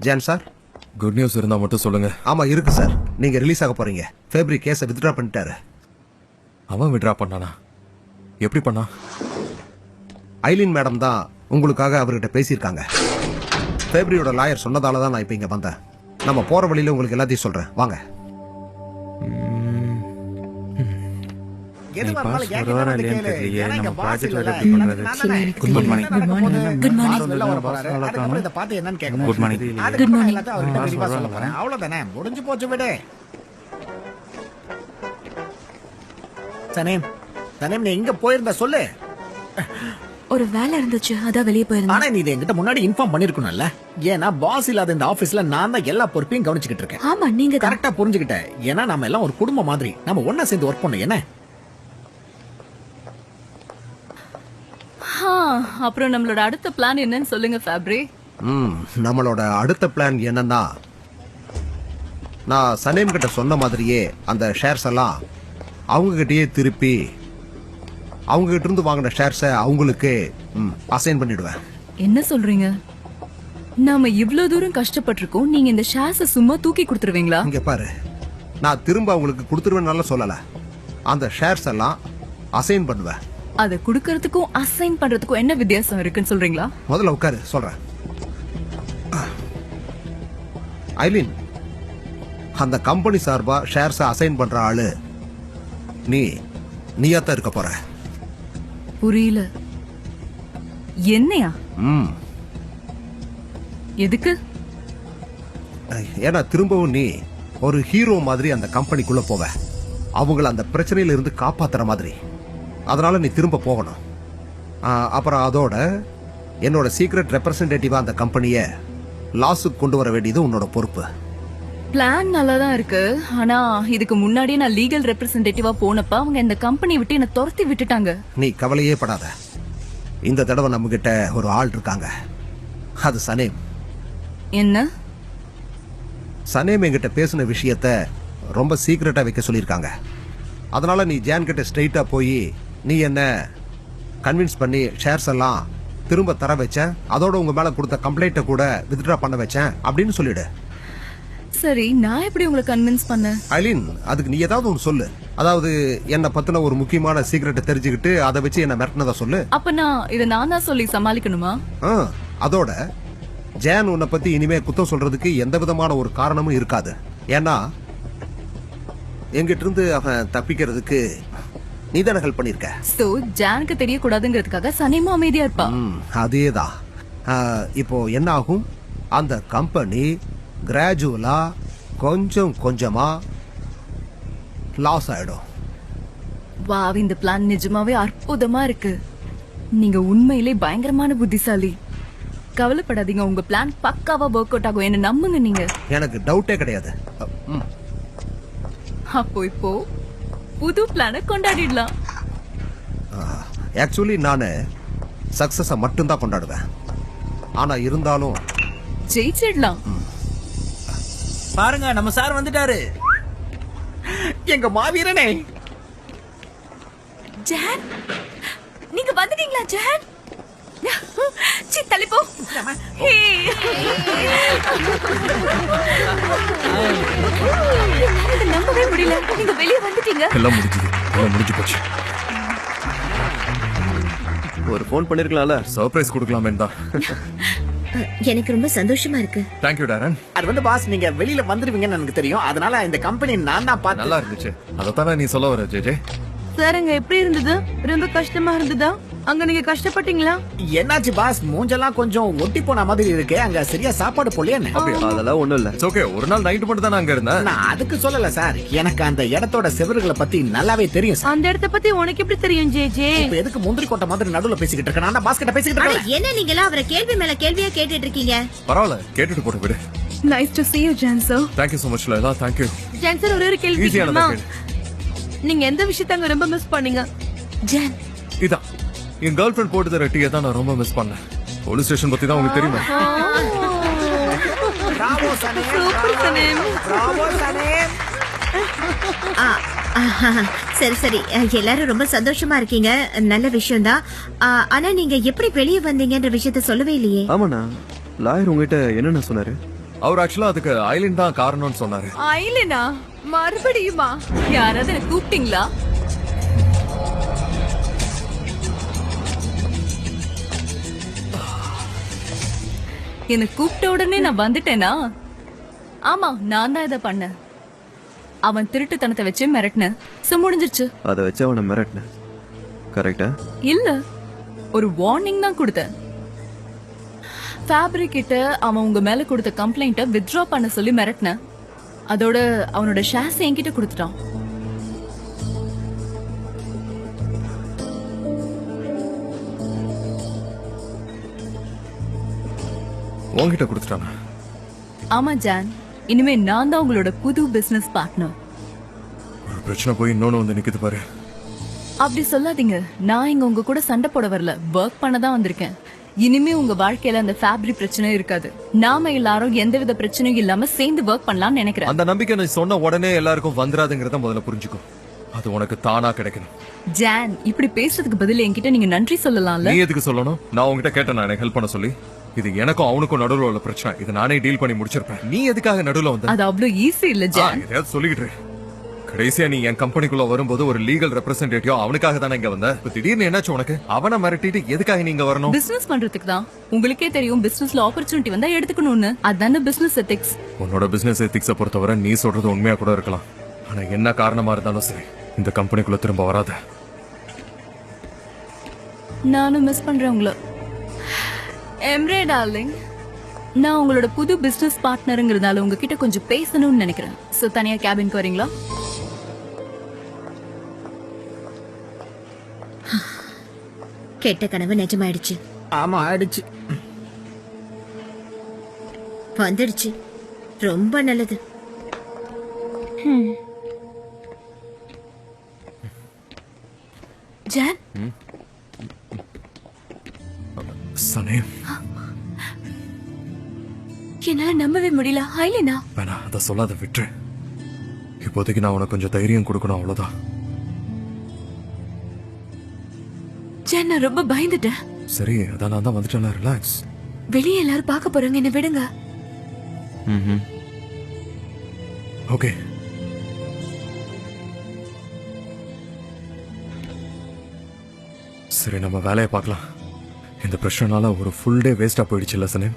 John sir, good news இருந்தா மட்டும் சொல்லுங்க. ஆமா இருக்கு சார். நீங்க ரிலீஸ் ஆக போறீங்க. ஃபேப்ரி கேஸை வித்ட்ரா பண்ணிட்டாரு. அவன் விட்ரா பண்ணானா? எப்படி பண்ணா? ஐலின் மேடம் தான் உங்களுக்காக அவர்கிட்ட பேசியிருக்காங்க. ஃபேப்ரியோட லாயர் சொன்னதால தான் நான் இப்போ இங்க வந்தேன். நம்ம போற வழியில உங்களுக்கு எல்லாத்தையும் சொல்றேன், வாங்க. முடிஞ்சு போச்சு விடு. சனேம், சனேம் நீ எங்க போயிருந்த சொல்லு. ஒரு வேலை இருந்துச்சு, அதான் வெளியே போயிருந்தேன். ஆனா நீ என்கிட்ட முன்னாடி இன்ஃபார்ம் பண்ணிருக்கணும்ல. ஏன்னா பாஸ் இல்லாத இந்த ஆபீஸ்ல நான் தான் எல்லா பொறுப்பையும் கவனிச்சுக்கிட்டு இருக்கேன். ஆமா, நீங்க கரெக்டா புரிஞ்சுக்கிட்ட. ஏன்னா நம்ம எல்லாம் ஒரு குடும்பம் மாதிரி, நம்ம ஒன்னா சேர்ந்து ஒர்க் பண்ணோம். என்ன அப்புறம் நம்மளோட அடுத்த பிளான் என்னன்னு சொல்லுங்க ஃபேப்ரி. நம்மளோட அடுத்த பிளான் என்னன்னா, நான் சனேம் கிட்ட சொன்ன மாதிரியே அந்த ஷேர்ஸ் எல்லாம் அவங்க கிட்டயே திருப்பி அவங்க கிட்ட இருந்து வாங்கின ஷேர்ஸை அவங்களுக்கு அசைன் பண்ணிடுவேன். என்ன சொல்றீங்க? நாம இவ்வளவு தூரம் கஷ்டப்பட்டிருக்கோம், நீங்க இந்த ஷேர்ஸை சும்மா தூக்கி கொடுத்துருவீங்களா? இங்க பாரு, நான் திரும்ப அவங்களுக்கு கொடுத்துருவேன்னு சொல்லல. அந்த ஷேர்ஸ் எல்லாம் அசைன் பண்ணுவேன். அதை குடுக்கறதுக்கும் அசைன் பண்றதுக்கும் என்ன வித்தியாசம் இருக்குன்னு சொல்றீங்களா? முதல்ல உட்காரு, சொல்றேன். ஐலின், அந்த கம்பெனி சார்பா ஷேர்ஸை அசைன் பண்ற ஆளு நீயாத்தான் இருக்க போற. புரியல. என்னையா? எதுக்கு? ஏன்னா திரும்பவும் நீ ஒரு ஹீரோ மாதிரி அந்த கம்பெனிக்குள்ள போவ, அவங்கள அந்த பிரச்சனையில இருந்து காப்பாத்துற மாதிரி. அதனால நீ திரும்ப போகணும். அப்புறம் அதோட என்னோட சீக்ரெட் ரெப்ரசன்டேட்டிவா அந்த கம்பெனியை லாஸுக்கு கொண்டு வர வேண்டியது உன்னோட பொறுப்பு. பிளான் நல்லா தான் இருக்கு. ஆனா இதுக்கு முன்னாடியே நான் லீகல் ரெப்ரசன்டேட்டிவா போனப்ப அவங்க இந்த கம்பெனி விட்டு என்ன துரத்தி விட்டுட்டாங்க. நீ கவலையே படாத. இந்த தடவை நம்ம கிட்ட ஒரு ஆள் இருக்காங்க. அது சனேம். என்ன? சனேம் என்கிட்ட பேசின விஷயத்த ரொம்ப சீக்ரெட்டா வைக்க சொல்லியிருக்காங்க. அதனால நீ ஜான் கிட்ட ஸ்ட்ரெயிட்டா போய் நீ என்ன கன்வின்ஸ் பண்ணி ஷேர்ஸ் எல்லாம் திரும்ப தர வச்சேன், அதோட உங்க மேல கொடுத்த கம்ப்ளைண்ட்டை கூட வித்ட்ரா பண்ண வச்சேன் அப்படின்னு சொல்லிடு. சரி, நான் எப்படி உங்களை கன்வின்ஸ் பண்ண? ஐலின், அதுக்கு நீ ஏதாவது ஒன்று சொல்லு. அதாவது என்ன பத்தின ஒரு முக்கியமான சீக்ரெட்டை தெரிஞ்சுக்கிட்டு அதை வச்சு என்ன மிரட்டினதா சொல்லு. அப்ப நான் இதை நான் தான் சொல்லி சமாளிக்கணுமா? அதோட ஜான் உன்னை பத்தி இனிமே குத்தம் சொல்றதுக்கு எந்த விதமான ஒரு காரணமும் இருக்காது. ஏன்னா எங்கிட்ட இருந்து அவன் தப்பிக்கிறதுக்கு நீ தானே ஹெல்ப் பண்ணிருக்க. சோ ஜானுக்கு தெரியக்கூடாதுங்கிறதுக்காக சனிமா அமைதியா இருப்பா. அதேதான். இப்போ என்ன ஆகும், அந்த கம்பெனி கிராஜுவலா கொஞ்சம் கொஞ்சமா லாஸ் ஆயிடும். வாவ், இந்த பிளான் நிஜமாவே அற்புதமா இருக்கு. நீங்க உண்மையிலே பயங்கரமான புத்திசாலி. கவலைப்படாதீங்க, உங்க பிளான் பக்காவா ஒர்க் அவுட் ஆகும். என்ன நம்புங்க. நீங்க எனக்கு டவுட்டே கிடையாது. அப்போ இப்போ புது பிளானை கொண்டாடிடலாம். ஆக்சுவலி நானு சக்சஸ மட்டும்தான் கொண்டாடுவேன். ஆனா இருந்தாலும் ஜெயிச்சிடலாம். பாருங்க, நம்ம சார் வந்துட்டாரு. எங்க மாவீரனே. ஜான், நீங்க வந்துட்டீங்களா? ஜான், சி தள்ளிப்போ. நம்பவே முடியல, நீங்க வெளியே வந்துட்டீங்க. எல்லாம் முடிஞ்சு போச்சு. ஒரு ஃபோன் பண்ணிருக்கலாம்ல, சர்ப்ரைஸ் கொடுக்கலாமே தான். எனக்கு ரொம்ப சந்தோஷமா இருக்கு. தேங்க்யூ டாரன். அது பாஸ், நீங்க வெளியில வந்துருவீங்கன்னு எனக்கு தெரியும். அதனால இந்த கம்பெனி நான் தான் பார்த்து. நல்லா இருந்துச்சு. அதத்தானே நீ சொல்ல வர ஜே. சார், அங்க எப்படி இருந்தது? ரொம்ப கஷ்டமா இருந்ததா? அங்க நீங்க கஷ்டப்பட்டீங்களா? என்னாச்சு பாஸ், மூஞ்செல்லாம் கொஞ்சம் ஒட்டி போன மாதிரி இருக்கு. அங்க சரியா சாப்பாடு போலையா? அதெல்லாம் ஒண்ணும் இல்ல. ஓகே, ஒரு நாள் நைட்டு மட்டும் தான் அங்க இருந்தேன். நான் அதுக்கு சொல்லல சார், எனக்கு அந்த இடத்தோட செவறுகளை பத்தி நல்லாவே தெரியும் சார். அந்த இடத்த பத்தி உனக்கு எப்படி தெரியும் ஜே? இப்ப எதுக்கு முந்திரி கொட்டை மாதிரி நடுவுல பேசிக்கிட்டு இருக்கேன்? நான் பாஸ் கிட்ட பேசிக்கிட்டு இருக்கேன். என்ன நீங்களா அவரை கேள்வி மேல கேள்வியா கேட்டுட்டு இருக்கீங்க? பரவாயில்ல, கேட்டுட்டு போட்டு விடு. Nice to see you ஜான்சர். Thank you so much Laila. Thank you. ஜான்சர், ஒரு கேள்வி ஈஸியானதா கேளு. நீங்க எந்த விஷயத்தை அங்க ரொம்ப மிஸ் பண்ணீங்க? ஜான், இதான் என் கேர்ள் ஃபிரெண்ட் போட்டு தர டீயை தான் நான் ரொம்ப மிஸ் பண்ணேன். போலீஸ் ஸ்டேஷன் பத்தி தான் உங்களுக்கு தெரியுமா? Bravo Sanam, super Sanam, bravo Sanam. சரி சரி, எல்லாரும் ரொம்ப சந்தோஷமா இருக்கீங்க, நல்ல விஷயம் தான். ஆனா நீங்க எப்படி வெளியே வந்தீங்கன்ற விஷயத்த சொல்லவே இல்லையே. ஆமாண்ணா, லாயர் உங்ககிட்ட என்னென்ன சொன்னாரு? அவர் ஆக்சுவலா அதுக்கு ஐலின் தான் காரணம்னு சொன்னாரு. ஐலனா மறுபடியுமா? யாராவது என்ன கூப்பிட்டீங்களா? என்ன கூப்பிட்ட உடனே நான் வந்துட்டேனா? ஆமா, நான் தான் இதை பண்ணேன். அவன் திருட்டுத்தனத்தை வச்சு மிரட்டின. முடிஞ்சிருச்சு. அதை வச்சு அவனை மிரட்டின. கரெக்டா? இல்ல, ஒரு வார்னிங் தான் கொடுத்தேன். ஃபேப்ரிக் கிட்ட அவன் உங்க மேல கொடுத்த கம்ப்ளைண்ட்டை வித்ட்ரா பண்ண சொல்லி மிரட்டின. அதோட அவனோட ஷேர்ஸ் என்கிட்ட கொடுத்துட்டான். உன்கிட்ட கொடுத்துட்டானா? ஆமா ஜான், இனிமே நான் தான் உங்களோட புது பிசினஸ் பார்ட்னர். ஒரு பிரச்சனை போய் இன்னொன்னு வந்து நிக்குது பாரு. அப்படி சொல்லாதீங்க. நான் இங்க உங்க கூட சண்டை போட வரல, ஒர்க் பண்ண தான் வந்திருக்கேன். இனிமே உங்க வாழ்க்கையில அந்த ஃபேப்ரிக் பிரச்சனை இருக்காது. நாம எல்லாரும் எந்தவித பிரச்சனையும் இல்லாம சேர்ந்து ஒர்க் பண்ணலாம்னு நினைக்கிறேன். அந்த நம்பிக்கை நீ சொன்ன உடனே எல்லாருக்கும் வந்துராதுங்கிறத முதல்ல புரிஞ்சுக்கும். அது உனக்கு தானா கிடைக்கணும். ஜான், இப்படி பேசுறதுக்கு பதில் என்கிட்ட நீங்க நன்றி சொல்லலாம்ல. நீ எதுக்கு சொல்லணும்? நான் உன்கிட்ட கேட்டேன் எனக்கு ஹெல்ப் பண்ண சொல்லி. இது எனக்கும் அவனுக்கும் நடுவுல உள்ள பிரச்சனை. இதை நானே டீல் பண்ணி முடிச்சிருப்பேன். நீ எதுக்காக நடுவுல வந்த? அது அவ்வளவு ஈஸி இல்ல ஜான். எதையாவது சொல்லிக்கிட்டு இரு. கடைசியா நீ என் கம்பெனிக்குள்ள வரும்போது ஒரு லீகல் ரெப்ரசன்டேட்டிவ் அவனுக்காக தானே இங்க வந்த. இப்ப திடீர்னு என்னாச்சு உனக்கு? அவனை மிரட்டிட்டு எதுக்காக நீங்க வரணும்? பிசினஸ் பண்றதுக்கு தான். உங்களுக்கே தெரியும் பிசினஸ்ல ஆப்பர்ச்சுனிட்டி வந்தா எடுத்துக்கணும்னு. அதான பிசினஸ் எத்திக்ஸ். உன்னோட பிசினஸ் எத்திக்ஸ பொறுத்தவரை நீ சொல்றது உண்மையா கூட இருக்கலாம். ஆனா என்ன காரணமா இருந்தாலும் சரி, இந்த கம்பெனிக்குள்ள திரும்ப வராத. நானும் மிஸ் பண்றேன் உங்களை. எம்ரே டார்லிங், நான் உங்களோட புது பிசினஸ் பார்ட்னருங்கிறதால உங்ககிட்ட கொஞ்சம் பேசணும்னு நினைக்கிறேன். சோ தனியா கேபினுக்கு வரீங்களா? கெட்ட கனவு நிஜமாயிடுச்சு. ஆமா ஆயிடுச்சு. வந்துடுச்சு. ரொம்ப நல்லது. ஜான், சனே, என்னால நம்பவே முடியல. ஐலினா, வேணா அதை சொல்லாத, விட்டு. இப்போதைக்கு நான் உனக்கு கொஞ்சம் தைரியம் கொடுக்கணும், அவ்வளவுதான். ஜான், நான் ரொம்ப பயந்துட்டேன். சரி, அதான் நான் தான் வந்துட்டேன். ரிலாக்ஸ். வெளியே எல்லாரும் பார்க்க போறாங்க, என்ன விடுங்க. ஓகே. சரி, நம்ம வேலையை பார்க்கலாம். இந்த பிரச்சனைனால ஒரு ஃபுல் டே வேஸ்டா போயிடுச்சு இல்ல சனே?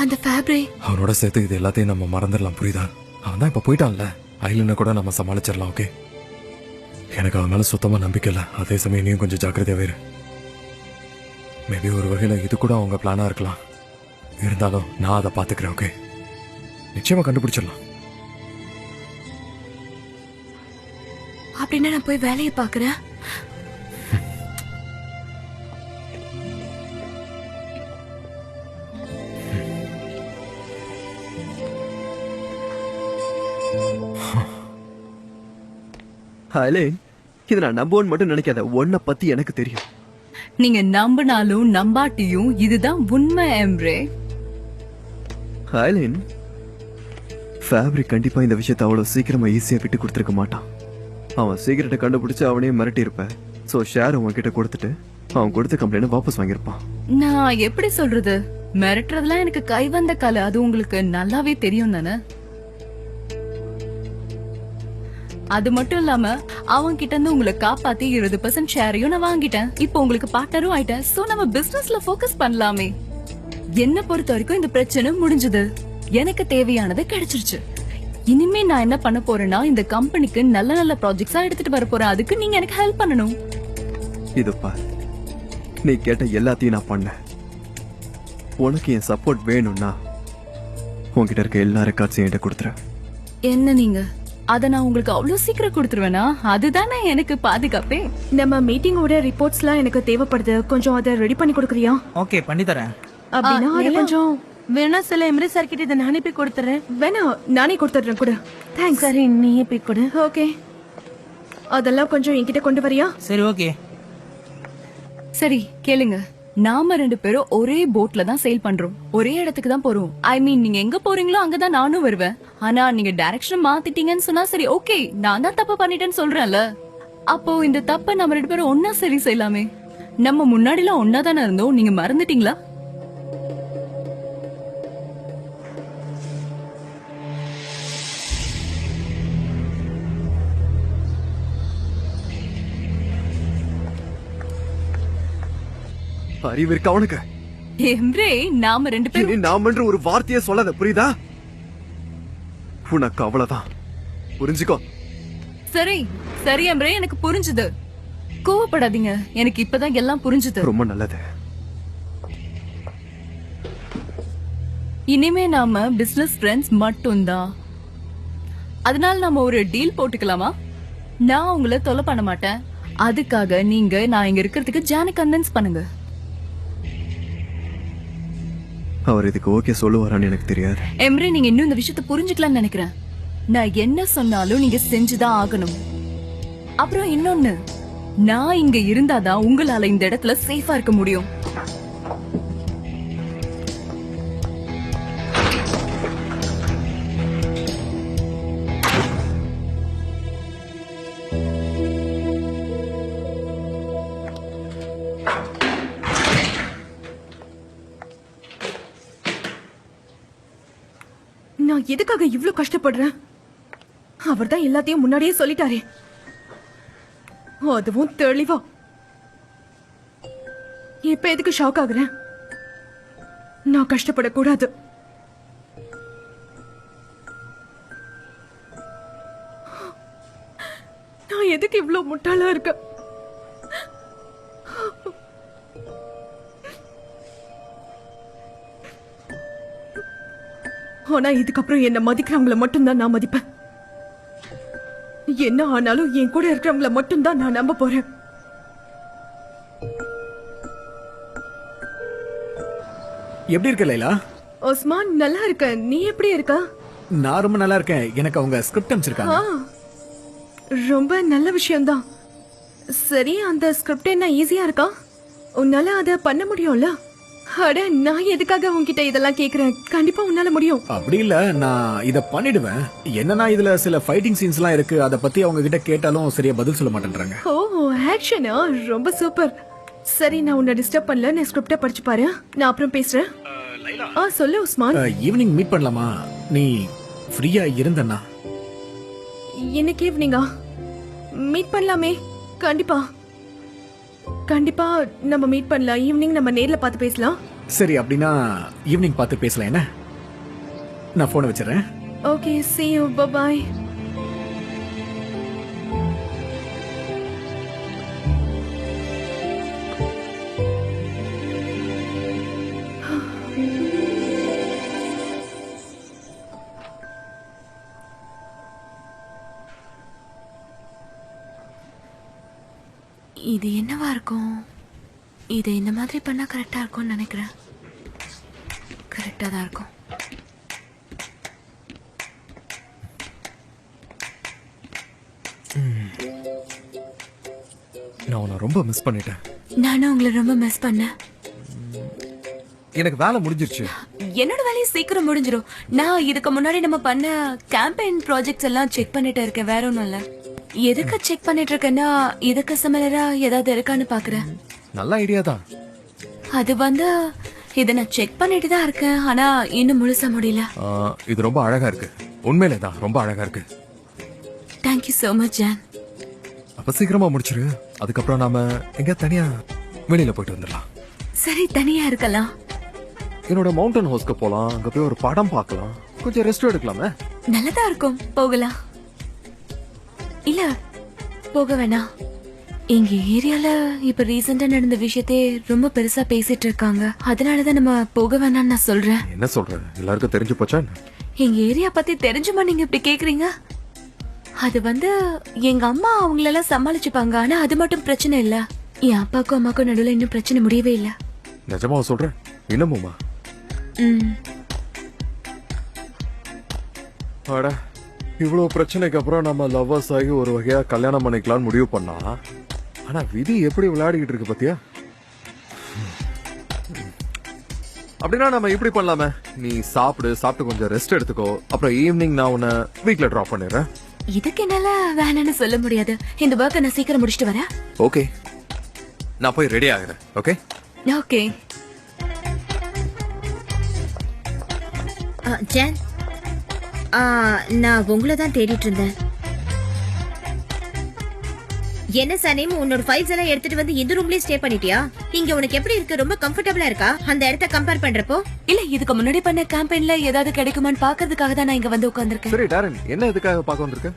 அந்த ஃபேப்ரிக் அவனோட சேர்த்து இது எல்லாத்தையும் நம்ம மறந்துடலாம், புரியுதா? அவன் தான் இப்ப போயிட்டான்ல. ஐலனை கூட நம்ம சமாளிச்சிடலாம். ஓகே, எனக்கு அவன் மேல சுத்தமா நம்பிக்கை இல்லை. அதே சமயம் நீயும் கொஞ்சம் ஜாக்கிரதையாவே இரு. மேபி ஒரு வகையில இது கூட அவங்க பிளானா இருக்கலாம். இருந்தாலும் நான் அதை பாத்துக்கிறேன். ஓகே, நிச்சயமா கண்டுபிடிச்சிடலாம். அப்படின்னா நான் போய் வேலையை பாக்குறேன். ஐலின், இதை நான் நம்புவேன்னு மட்டும் நினைக்காத. உன்னை பத்தி எனக்கு தெரியும். நீங்க நம்பினாலும் நம்பாட்டியும் இதுதான் உண்மை எம்ரே. ஐலின், ஃபேப்ரிக் கண்டிப்பா இந்த விஷயத்தை அவ்வளவு சீக்கிரமா ஈஸியா விட்டு கொடுத்துருக்க மாட்டான். அவன் சீக்கிரட்டை கண்டுபிடிச்சு அவனையே மிரட்டி இருப்ப. சோ ஷேர் அவன் கிட்ட கொடுத்துட்டு அவன் கொடுத்த கம்ப்ளைண்ட் வாபஸ் வாங்கியிருப்பான். நான் எப்படி சொல்றது? மிரட்டுறதுலாம் எனக்கு கை வந்த கலை. அது உங்களுக்கு நல்லாவே தெரியும் தானே? அது மட்டும் இல்லாம அவன் கிட்ட இருந்து உங்களை காப்பாத்தி 20% ஷேரையும் நான் வாங்கிட்டேன். இப்போ உங்களுக்கு பார்ட்னரும் ஆயிட்டேன். சோ நம்ம பிசினஸ்ல ஃபோக்கஸ் பண்ணலாமே. என்ன பொறுத்த வரைக்கும் இந்த பிரச்சனை முடிஞ்சது. எனக்கு தேவையானது கிடைச்சிருச்சு. இனிமே நான் என்ன பண்ண போறேன்னா இந்த கம்பெனிக்கு நல்ல நல்ல ப்ராஜெக்ட்ஸா எடுத்துட்டு வர போறேன். அதுக்கு நீங்க எனக்கு ஹெல்ப் பண்ணணும். இது பார், நீ கேட்ட எல்லாத்தையும் நான் பண்ணேன். உனக்கு என் சப்போர்ட் வேணும்னா உன்கிட்ட இருக்க எல்லா ரெக்கார்ட்ஸையும் என்கிட்ட கொடுத்துறேன். என்ன நீங்க அத நான் உங்களுக்கு அவ்வளவு சீக்கிரம் கொடுத்துருவேனா? அதுதானே எனக்கு பாதுகாப்பே. நம்ம மீட்டிங்கோட ரிப்போர்ட்ஸ்லாம் எனக்கு தேவைப்படுது. கொஞ்சம் அதை ரெடி பண்ணி கொடுக்குறியா? ஓகே, பண்ணி தரேன். அப்படின்னா அதை கொஞ்சம் வேணா சில எம்ரி சார் கிட்ட இதை நானே போய் கொடுத்துறேன். வேணா, நானே கொடுத்துட்றேன் கூட. தேங்க்ஸ். சரி, நீயே போய் கொடு. ஓகே, அதெல்லாம் கொஞ்சம் என்கிட்ட கொண்டு வரியா? சரி, ஓகே. சரி கேளுங்க, நாம 2 பேரும் ஒரே போட்ல தான் சேல் பண்றோம். ஒரே இடத்துக்கு தான் போறோம். ஐ மீன், நீங்க எங்க போறீங்களோ அங்கதான் நானும் வருவேன். ஆனா நீங்க டைரக்ஷன் மாத்திட்டீங்கன்னு சொன்னா சரி, ஓகே, நான் தான் தப்பு பண்ணிட்டேன்னு சொல்றேன்ல. அப்போ இந்த தப்ப நம்ம 2 பேரும் ஒன்னா சரி செய்யலாமே. நம்ம முன்னாடி எல்லாம் ஒன்னா தானே இருந்தோம், நீங்க மறந்துட்டீங்களா? அறிவு இருக்கா உனக்கு? எம்ரே நாம ரெண்டு பேரும் இனி நாமன்ற ஒரு வார்த்தையே சொல்லாத, புரியுதா? உனக்கு அவ்வளவுதான், புரிஞ்சுக்கோ. சரி சரி எம்ரே, எனக்கு புரிஞ்சுது. கோவப்படாதீங்க, எனக்கு இப்பதான் எல்லாம் புரிஞ்சுது. ரொம்ப நல்லது. இனிமே நாம பிசினஸ் ஃப்ரெண்ட்ஸ் மட்டும்தான். அதனால நாம ஒரு டீல் போட்டுக்கலாமா? நான் உங்களை தொலை பண்ண மாட்டேன். அதுக்காக நீங்க நான் இங்க இருக்கிறதுக்கு ஜானை கன்வின்ஸ் பண்ணுங்க. அவர் இதுக்கு ஓகே சொல்லுவாரான்னு எனக்கு தெரியாது. எம்ரே, நீங்க இன்னும் இந்த விஷயத்தை புரிஞ்சுக்கலாம்னு நினைக்கிறேன். நான் என்ன சொன்னாலும் நீங்க செஞ்சுதான் ஆகணும். அப்புறம் இன்னொன்னு, நான் இங்க இருந்தாதான் உங்களால இந்த இடத்துல சேஃபா இருக்க முடியும். நான் எதுக்காக இவ்ளோ கஷ்டப்படுறேன்? அவர்தான் எல்லாத்தையும் முன்னாடியே சொல்லிட்டாரே, அதுவும் தெளிவா. இப்ப எதுக்கு ஷாக் ஆகுறேன்? நான் கஷ்டப்படக்கூடாது. நான் எதுக்கு இவ்ளோ முட்டாளா இருக்கேன்? ஆனா இதுக்கப்புறம் என்ன மதிக்கிறவங்கள மட்டும்தான் நான் மதிப்பேன். என்ன ஆனாலும் என் கூட இருக்கிறவங்கள மட்டும்தான் நான் நம்ப போறேன். எப்படி இருக்க லைலா? ஒஸ்மான், நல்லா இருக்க. நீ எப்படி இருக்க? நான் ரொம்ப நல்லா இருக்கேன். எனக்கு அவங்க ஸ்கிரிப்ட் அனுப்பிச்சிருக்காங்க. ரொம்ப நல்ல விஷயம்தான். சரி, அந்த ஸ்கிரிப்ட் என்ன ஈஸியா இருக்கா? உன்னால அத பண்ண முடியும்ல? அட, நான் எதுக்காக உன்கிட்ட இதெல்லாம் கேக்குறேன்? கண்டிப்பா உன்னால முடியும். அப்படி இல்ல, நான் இத பண்ணிடுவேன். என்னன்னா இதுல சில ஃபைட்டிங் சீன்ஸ் எல்லாம் இருக்கு. அத பத்தி அவங்க கிட்ட கேட்டாலும் சரியா பதில் சொல்ல மாட்டேன்றாங்க. ஓ, ஆக்ஷனா? ரொம்ப சூப்பர். சரி, நான் உன்னை டிஸ்டர்ப் பண்ணல. நீ ஸ்கிரிப்ட படிச்சு பாரு, நான் அப்புறம் பேசுறேன். சொல்லு உஸ்மான். ஈவினிங் மீட் பண்ணலாமா? நீ ஃப்ரீயா இருந்தனா? இன்னைக்கு ஈவினிங்கா? மீட் பண்ணலாமே. கண்டிப்பா கண்டிப்பா நம்ம மீட் பண்ணலாம். ஈவினிங் நம்ம நேர்ல பார்த்து பேசலாம். சரி, அப்படின்னா ஈவினிங் பார்த்து பேசலாம். என்ன, நான் போனை வச்சிடறேன். Okay, see you, bye bye. இது என்னவா இருக்கும்? இது இந்த மாதிரி பண்ணா கரெக்டா இருக்கும்னு நினைக்கிறேன். கரெக்டா தான் இருக்கும். நான் உன்னை ரொம்ப மிஸ் பண்ணிட்டேன். நானும் உங்களை ரொம்ப மிஸ் பண்ணேன். எனக்கு வேலை முடிஞ்சிருச்சு. என்னோட வேலையும் சீக்கிரம் முடிஞ்சிடும். நான் இதுக்கு முன்னாடி நம்ம பண்ண கேம்பெயின் ப்ராஜெக்ட்ஸ் எல்லாம் செக் பண்ணிட்டு இருக்கேன். வேற ஒன்றும் இல்ல. எதுக்கு செக் பண்ணிட்டு இருக்கேன்னா, இதுக்கு சிமிலரா ஏதாவது இருக்கான்னு பாக்குறேன். நல்ல ஐடியா தான். அது வந்து இதை நான் செக் பண்ணிட்டு தான் இருக்கேன். ஆனா இன்னும் முழுசா முடியல. இது ரொம்ப அழகா இருக்கு. உண்மையிலே தான் ரொம்ப அழகா இருக்கு. Thank you so much John. அப்ப சீக்கிரமா முடிச்சிரு. அதுக்கப்புறம் நாம எங்க தனியா வெளியில போயிட்டு வந்துடலாம். சரி, தனியா இருக்கலாம். என்னோட மவுண்டன் ஹவுஸ்க்கு போலாம். அங்க போய் ஒரு படம் பார்க்கலாம். கொஞ்சம் ரெஸ்ட் எடுக்கலாமே. நல்லதா இருக்கும், போகலாம். இல்ல, போக வேணாம். எங்க ஏரியால இப்ப ரீசெண்டா நடந்த விஷயத்தையே ரொம்ப பெருசா பேசிட்டு இருக்காங்க. அதனாலதான் நம்ம போக வேணாம்னு நான் சொல்றேன். என்ன சொல்ற? எல்லாருக்கும் தெரிஞ்சு போச்சா? எங்க ஏரியா பத்தி தெரிஞ்சுமா நீங்க இப்படி கேக்குறீங்க? அது வந்து எங்க அம்மா அவங்களெல்லாம் சமாளிச்சுப்பாங்க. ஆனா அது மட்டும் பிரச்சனை இல்ல. என் அப்பாக்கும் அம்மாக்கும் நடுவுல இன்னும் பிரச்சனை முடியவே இல்ல. நிஜமா சொல்றேன்? இன்னமுமா? இவ்வளவு பிரச்சனைக்கு அப்புறம் நம்ம லவ்வர்ஸ் ஆகி ஒரு வகையா கல்யாணம் பண்ணிக்கலாம்னு முடிவு பண்ணா, ஆனா விதி எப்படி விளையாடிக்கிட்டு இருக்கு பாத்தியா? அப்படின்னா நம்ம இப்படி பண்ணலாமே. நீ சாப்பிட்டு கொஞ்சம் ரெஸ்ட் எடுத்துக்கோ. அப்புறம் ஈவினிங் நான் உன்னை வீட்ல டிராப் பண்ணிடுறேன். இதுக்கு என்னால வேணான்னு சொல்ல முடியாது. இந்த ஒர்க்கை நான் சீக்கிரம் முடிச்சிட்டு வரேன். ஓகே, நான் போய் ரெடி ஆகுறேன். Okay okay. ஜான், நான் உங்களை தான் தேடிட்டு இருந்தேன். என்ன சனேம் உன்னோட ஃபைல்ஸ் எல்லாம் எடுத்துட்டு வந்து இந்த ரூம்லயே ஸ்டே பண்ணிட்டியா? இங்க உனக்கு எப்படி இருக்கு? ரொம்ப கம்ஃபர்டபிளா இருக்கா அந்த இடத்த கம்பேர் பண்றப்போ? இல்ல இதுக்கு முன்னாடி பண்ண கேம்பெயின்ல ஏதாவது கிடைக்குமான்னு பாக்குறதுக்காக தான் நான் இங்க வந்து உட்கார்ந்திருக்கேன். சரி டாரன், என்ன இதுக்காக பார்க்க வந்திருக்க?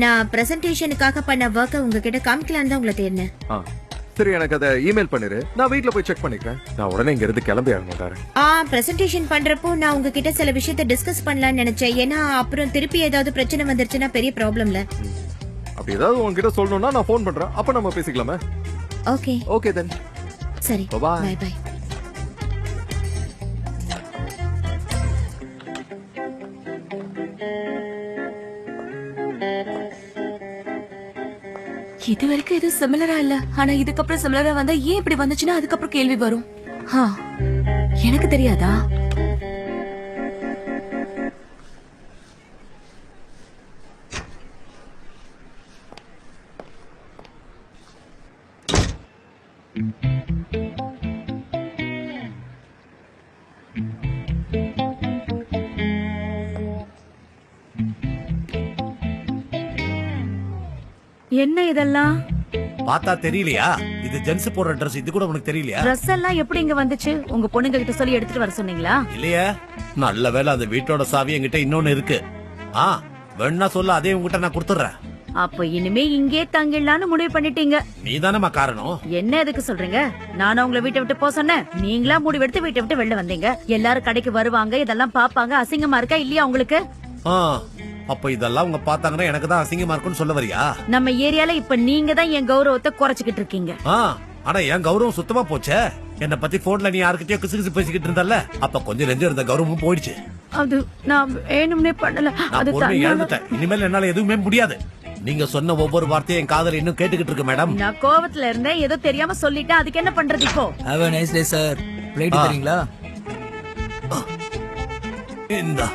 நான் பிரசன்டேஷனுக்காக பண்ண ஒர்க்க உங்ககிட்ட காமிக்கலான்னு தான் உங்களை தேடினேன். சரி, எனக்கு அதை இமெயில் பண்ணிரு, நான் வீட்ல போய் செக் பண்ணிக்கிறேன். நான் உடனே இங்க இருந்து கிளம்பி ஆகணும் டாரன். பிரசன்டேஷன் பண்றப்போ நான் உங்ககிட்ட சில விஷயத்தை டிஸ்கஸ் பண்ணலாம்னு நினைச்சேன். ஏன்னா அப்புறம் திருப்பி ஏதாவது பிரச்சனை வந்துருச்சுன்னா பெரிய ப்ராப்ளம்ல. அப்படி ஏதாவது உங்ககிட்ட சொல்லணும்னா நான் ஃபோன் பண்றேன், அப்ப நம்ம பேசிக்கலாமே. Okay okay then. சரி, Bye bye. பை. இது வரைக்கும் எதுவும் சிமிலரா இல்ல. ஆனா இதுக்கப்புறம் சிமிலரா வந்தா ஏன் இப்படி வந்துச்சுன்னா அதுக்கப்புறம் கேள்வி வரும். எனக்கு தெரியாதா? என்ன இதெல்லாம்? பார்த்தா தெரியலையா? இது ஜென்ஸ் போடுற Dress. இது கூட உனக்கு தெரியலையா? Dress எல்லாம் எப்படி இங்க வந்துச்சு? உங்க பொண்ணுங்க கிட்ட சொல்லி எடுத்துட்டு வர சொன்னீங்களா? இல்லையா? நல்ல வேளை அந்த வீட்டோட சாவி என்கிட்ட இன்னொன்னு இருக்கு. வேணா சொல்ல, அதே உங்ககிட்ட நான் கொடுத்துறேன். அப்ப இனிமே இங்கே தங்கிடலான்னு முடிவு பண்ணிட்டீங்க. நீதானமா காரணம். என்ன எதுக்கு சொல்றீங்க? நானும் உங்களை வீட்டை விட்டு போக சொன்னேன். நீங்களா முடிவெடுத்து வீட்டை விட்டு வெளில வந்தீங்க. எல்லாரும் கடைக்கு வருவாங்க, இதெல்லாம் பாப்பாங்க. அசிங்கமா இருக்கா இல்லையா உங்களுக்கு? அப்ப இதெல்லாம் உங்க பார்த்தாங்கன்னா எனக்கு தான் அசிங்கமா இருக்கும்னு சொல்ல வரியா? நம்ம ஏரியால இப்ப நீங்க தான் என் கௌரவத்தை குறைச்சிக்கிட்டு இருக்கீங்க. ஆனா என் கௌரவம் சுத்தமா போச்சே. என்ன பத்தி போன்ல நீ யாருக்கிட்டயோ கிசுகிசு பேசிக்கிட்டு இருந்தல்ல, அப்ப கொஞ்சம் நெஞ்சு இருந்த கௌரவமும் போயிடுச்சு. அது நான் வேணும்னே பண்ணல. அது இழந்துட்டேன். இனிமேல் என்னால எதுவுமே முடியாது. நீங்க சொன்ன ஒவ்வொரு வார்த்தையும் என் காதல இன்னும் கேட்டுக்கிட்டு இருக்கு மேடம். நான் கோவத்துல இருந்தேன், ஏதோ தெரியாம சொல்லிட்டேன். அதுக்கு என்ன பண்றது இப்போ? Have a nice day sir. Plate தரீங்களா? இந்தா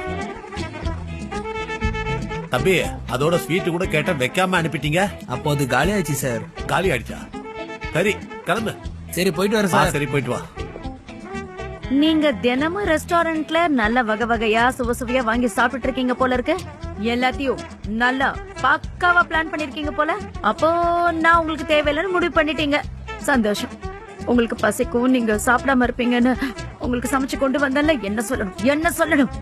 தம்பி, அதோட ஸ்வீட் கூட கேட்ட வைக்காம அனுப்பிட்டீங்க. அப்போ அது காலி ஆயிடுச்சு சார். காலி ஆயிடுச்சா? சரி கிளம்பு. சரி போயிட்டு வரேன் சார். சரி போயிட்டு வா. நீங்க தினமும் ரெஸ்டாரண்ட்ல நல்ல வகை வகையா சுவையா வாங்கி சாப்பிட்டு இருக்கீங்க போல இருக்கு. எல்லாத்தையும் நல்லா பக்காவா பிளான் பண்ணிருக்கீங்க போல. அப்போ நான் உங்களுக்கு தேவையில்லைன்னு முடிவு பண்ணிட்டீங்க. சந்தோஷம். உங்களுக்கு பசிக்கும், நீங்க சாப்பிடாம இருப்பீங்கன்னு உங்களுக்கு சமைச்சு கொண்டு வந்தல. என்ன சொல்லணும்?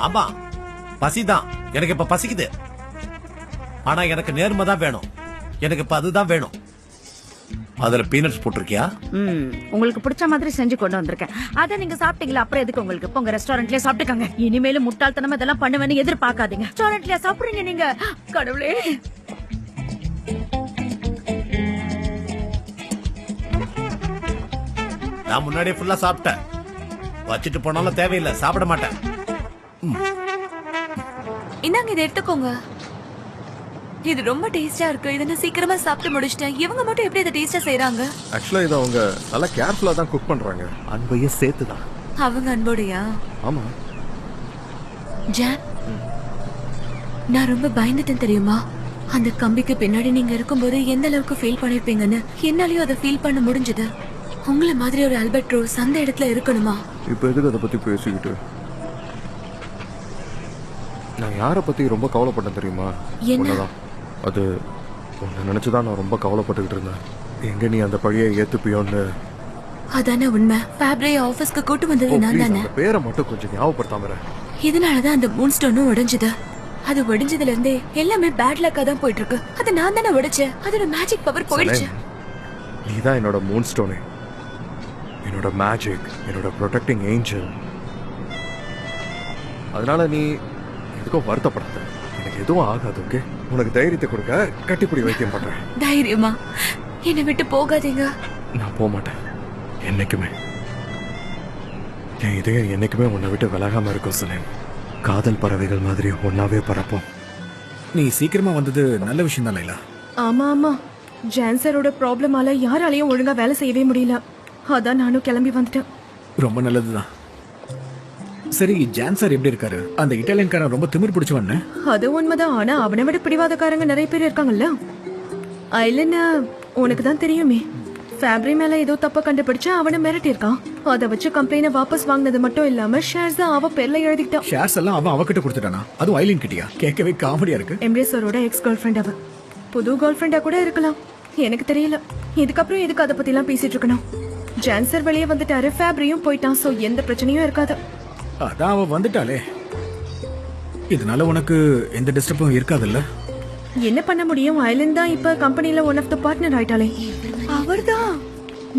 ஆமா, பசிதான். எனக்கு இப்ப பசிக்குது. ஆனா எனக்கு நேர்மை தான் வேணும். எனக்கு இப்ப அதுதான் வேணும். அதுல பீனட்ஸ் போட்டிருக்கியா? உங்களுக்கு பிடிச்ச மாதிரி செஞ்சு கொண்டு வந்திருக்கேன். அத நீங்க சாப்பிட்டீங்களா? அப்புறம் எதுக்கு உங்களுக்கு? உங்க ரெஸ்டாரண்ட்லயே சாப்பிட்டுக்கங்க. இனிமேலும் முட்டாள்தனமா இதெல்லாம் பண்ணுவேன்னு எதிர்பார்க்காதீங்க. ரெஸ்டாரண்ட்லயே சாப்பிடுறீங்க நீங்க. கடவுளே, நான் முன்னாடியே ஃபுல்லா சாப்பிட்டேன். வச்சிட்டு போனாலும் தேவையில்லை, சாப்பிட மாட்டேன். இந்தாங்க இதை எடுத்துக்கோங்க. இது ரொம்ப டேஸ்டா இருக்கு. இதை நான் சீக்கிரமா சாப்பிட்டு முடிச்சிட்டேன். இவங்க மட்டும் எப்படி இதை டேஸ்டா செய்யறாங்க? ஆக்சுவலா இத அவங்க நல்லா கேர்ஃபுல்லா தான் குக் பண்றாங்க. அன்பையே சேர்த்துதான். அவங்க அன்போடையா? ஆமா. ஜான், நான் ரொம்ப பயந்துட்டேன் தெரியுமா? அந்த கம்பிக்கு பின்னாடி நீங்க இருக்கும்போது எந்த அளவுக்கு ஃபீல் பண்ணிருப்பீங்கன்னு என்னாலயும் அதை ஃபீல் பண்ண முடிஞ்சது. உங்களை மாதிரி ஒரு ஆல்பர்ட்ரோஸ் அந்த இடத்துல இருக்கணுமா? இப்போ எதுக்கு அதை பத்தி பேசிக்கிட்டு? நான் யாரை பத்தி ரொம்ப கவலைப்பட்டேன் தெரியுமா? என்ன? அது உன்னை நினைச்சுதான் நான் ரொம்ப கவலைப்பட்டுக்கிட்டு இருந்தேன். எங்க நீ அந்த பழியை ஏத்துப்பியோன்னு. அதானே உண்மை. ஃபேப்ரியை ஆபீஸ்க்கு கூட்டு வந்தது நான் தானே. அந்த பேரை மட்டும் கொஞ்சம் ஞாபகப்படுத்தாம. இதனாலதான் அந்த மூன் ஸ்டோனும் உடைஞ்சது. அது உடைஞ்சதுல இருந்தே எல்லாமே பேட் லக்கா தான் போயிட்டு இருக்கு. அது நான் தானே உடைச்சேன். அதோட மேஜிக் பவர் போயிடுச்சு. நீதான் என்னோட மூன் ஸ்டோனே, என்னோட மேஜிக், என்னோட ப்ரொடெக்டிங் ஏஞ்சல். அதனால நீ எதுக்கும் வருத்தப்படாத. எனக்கு எதுவும் ஆகாது. ஓகே, உனக்கு தைரியத்தை கொடுக்க கட்டிப்பிடி வைத்தியம் பண்றேன். தைரியமா? என்னை விட்டு போகாதீங்க. நான் போக மாட்டேன் என்னைக்குமே. என் இதயம் என்னைக்குமே உன்னை விட்டு விலகாம இருக்கும் சலேம். காதல் பறவைகள் மாதிரி ஒன்னாவே பறப்போம். நீ சீக்கிரமா வந்தது நல்ல விஷயம் தான் லைலா. ஆமா, ஜான்சரோட ப்ராப்ளமால யாராலையும் ஒழுங்கா வேலை செய்யவே முடியல. அதான் நானும் கிளம்பி வந்துட்டேன். ரொம்ப நல்லதுதான். சரி, ஜான் சார் எப்படி இருக்காரு? அந்த இட்டாலியன்காரன் ரொம்ப திமிர் பிடிச்சவன்னு. அது உண்மைதான். ஆனா அவனை விட பிடிவாதக்காரங்க நிறைய பேர் இருக்காங்கல்ல. ஐலன் உனக்கு தான் தெரியுமே. ஃபேப்ரி மேல ஏதோ தப்ப கண்டுபிடிச்சு அவனை மிரட்டி இருக்கான். அதை வச்சு கம்ப்ளைண்ட வாபஸ் வாங்கினது மட்டும் இல்லாம ஷேர்ஸ் அவ பேர்ல எழுதிட்டான். ஷேர்ஸ் எல்லாம் அவன் அவகிட்ட கொடுத்துட்டானா? அதுவும் ஐலின் கிட்டியா? கேட்கவே காமெடியா இருக்கு. எம்ரேசரோட எக்ஸ் கேர்ள் ஃப்ரெண்ட் அவ. புது கேர்ள் ஃப்ரெண்டா கூட இருக்கலாம், எனக்கு தெரியல. இதுக்கப்புறம் எதுக்கு அதை பத்தி எல்லாம் பேசிட்டு இருக்கணும்? ஜான்சர் வெளியே வந்துட்டாரு, ஃபேப்ரியும் போயிட்டான், சோ எந்த பிரச்சனையும் இருக்காது. அதான் அவ வந்துட்டாளே, இதனால உனக்கு எந்த டிஸ்டர்பும் இருக்காதுல்ல? என்ன பண்ண முடியும்? ஐலண்ட் தான் இப்ப கம்பெனில ஒன் ஆஃப் த பார்ட்னர் ஆயிட்டாளே. அவர்தான்.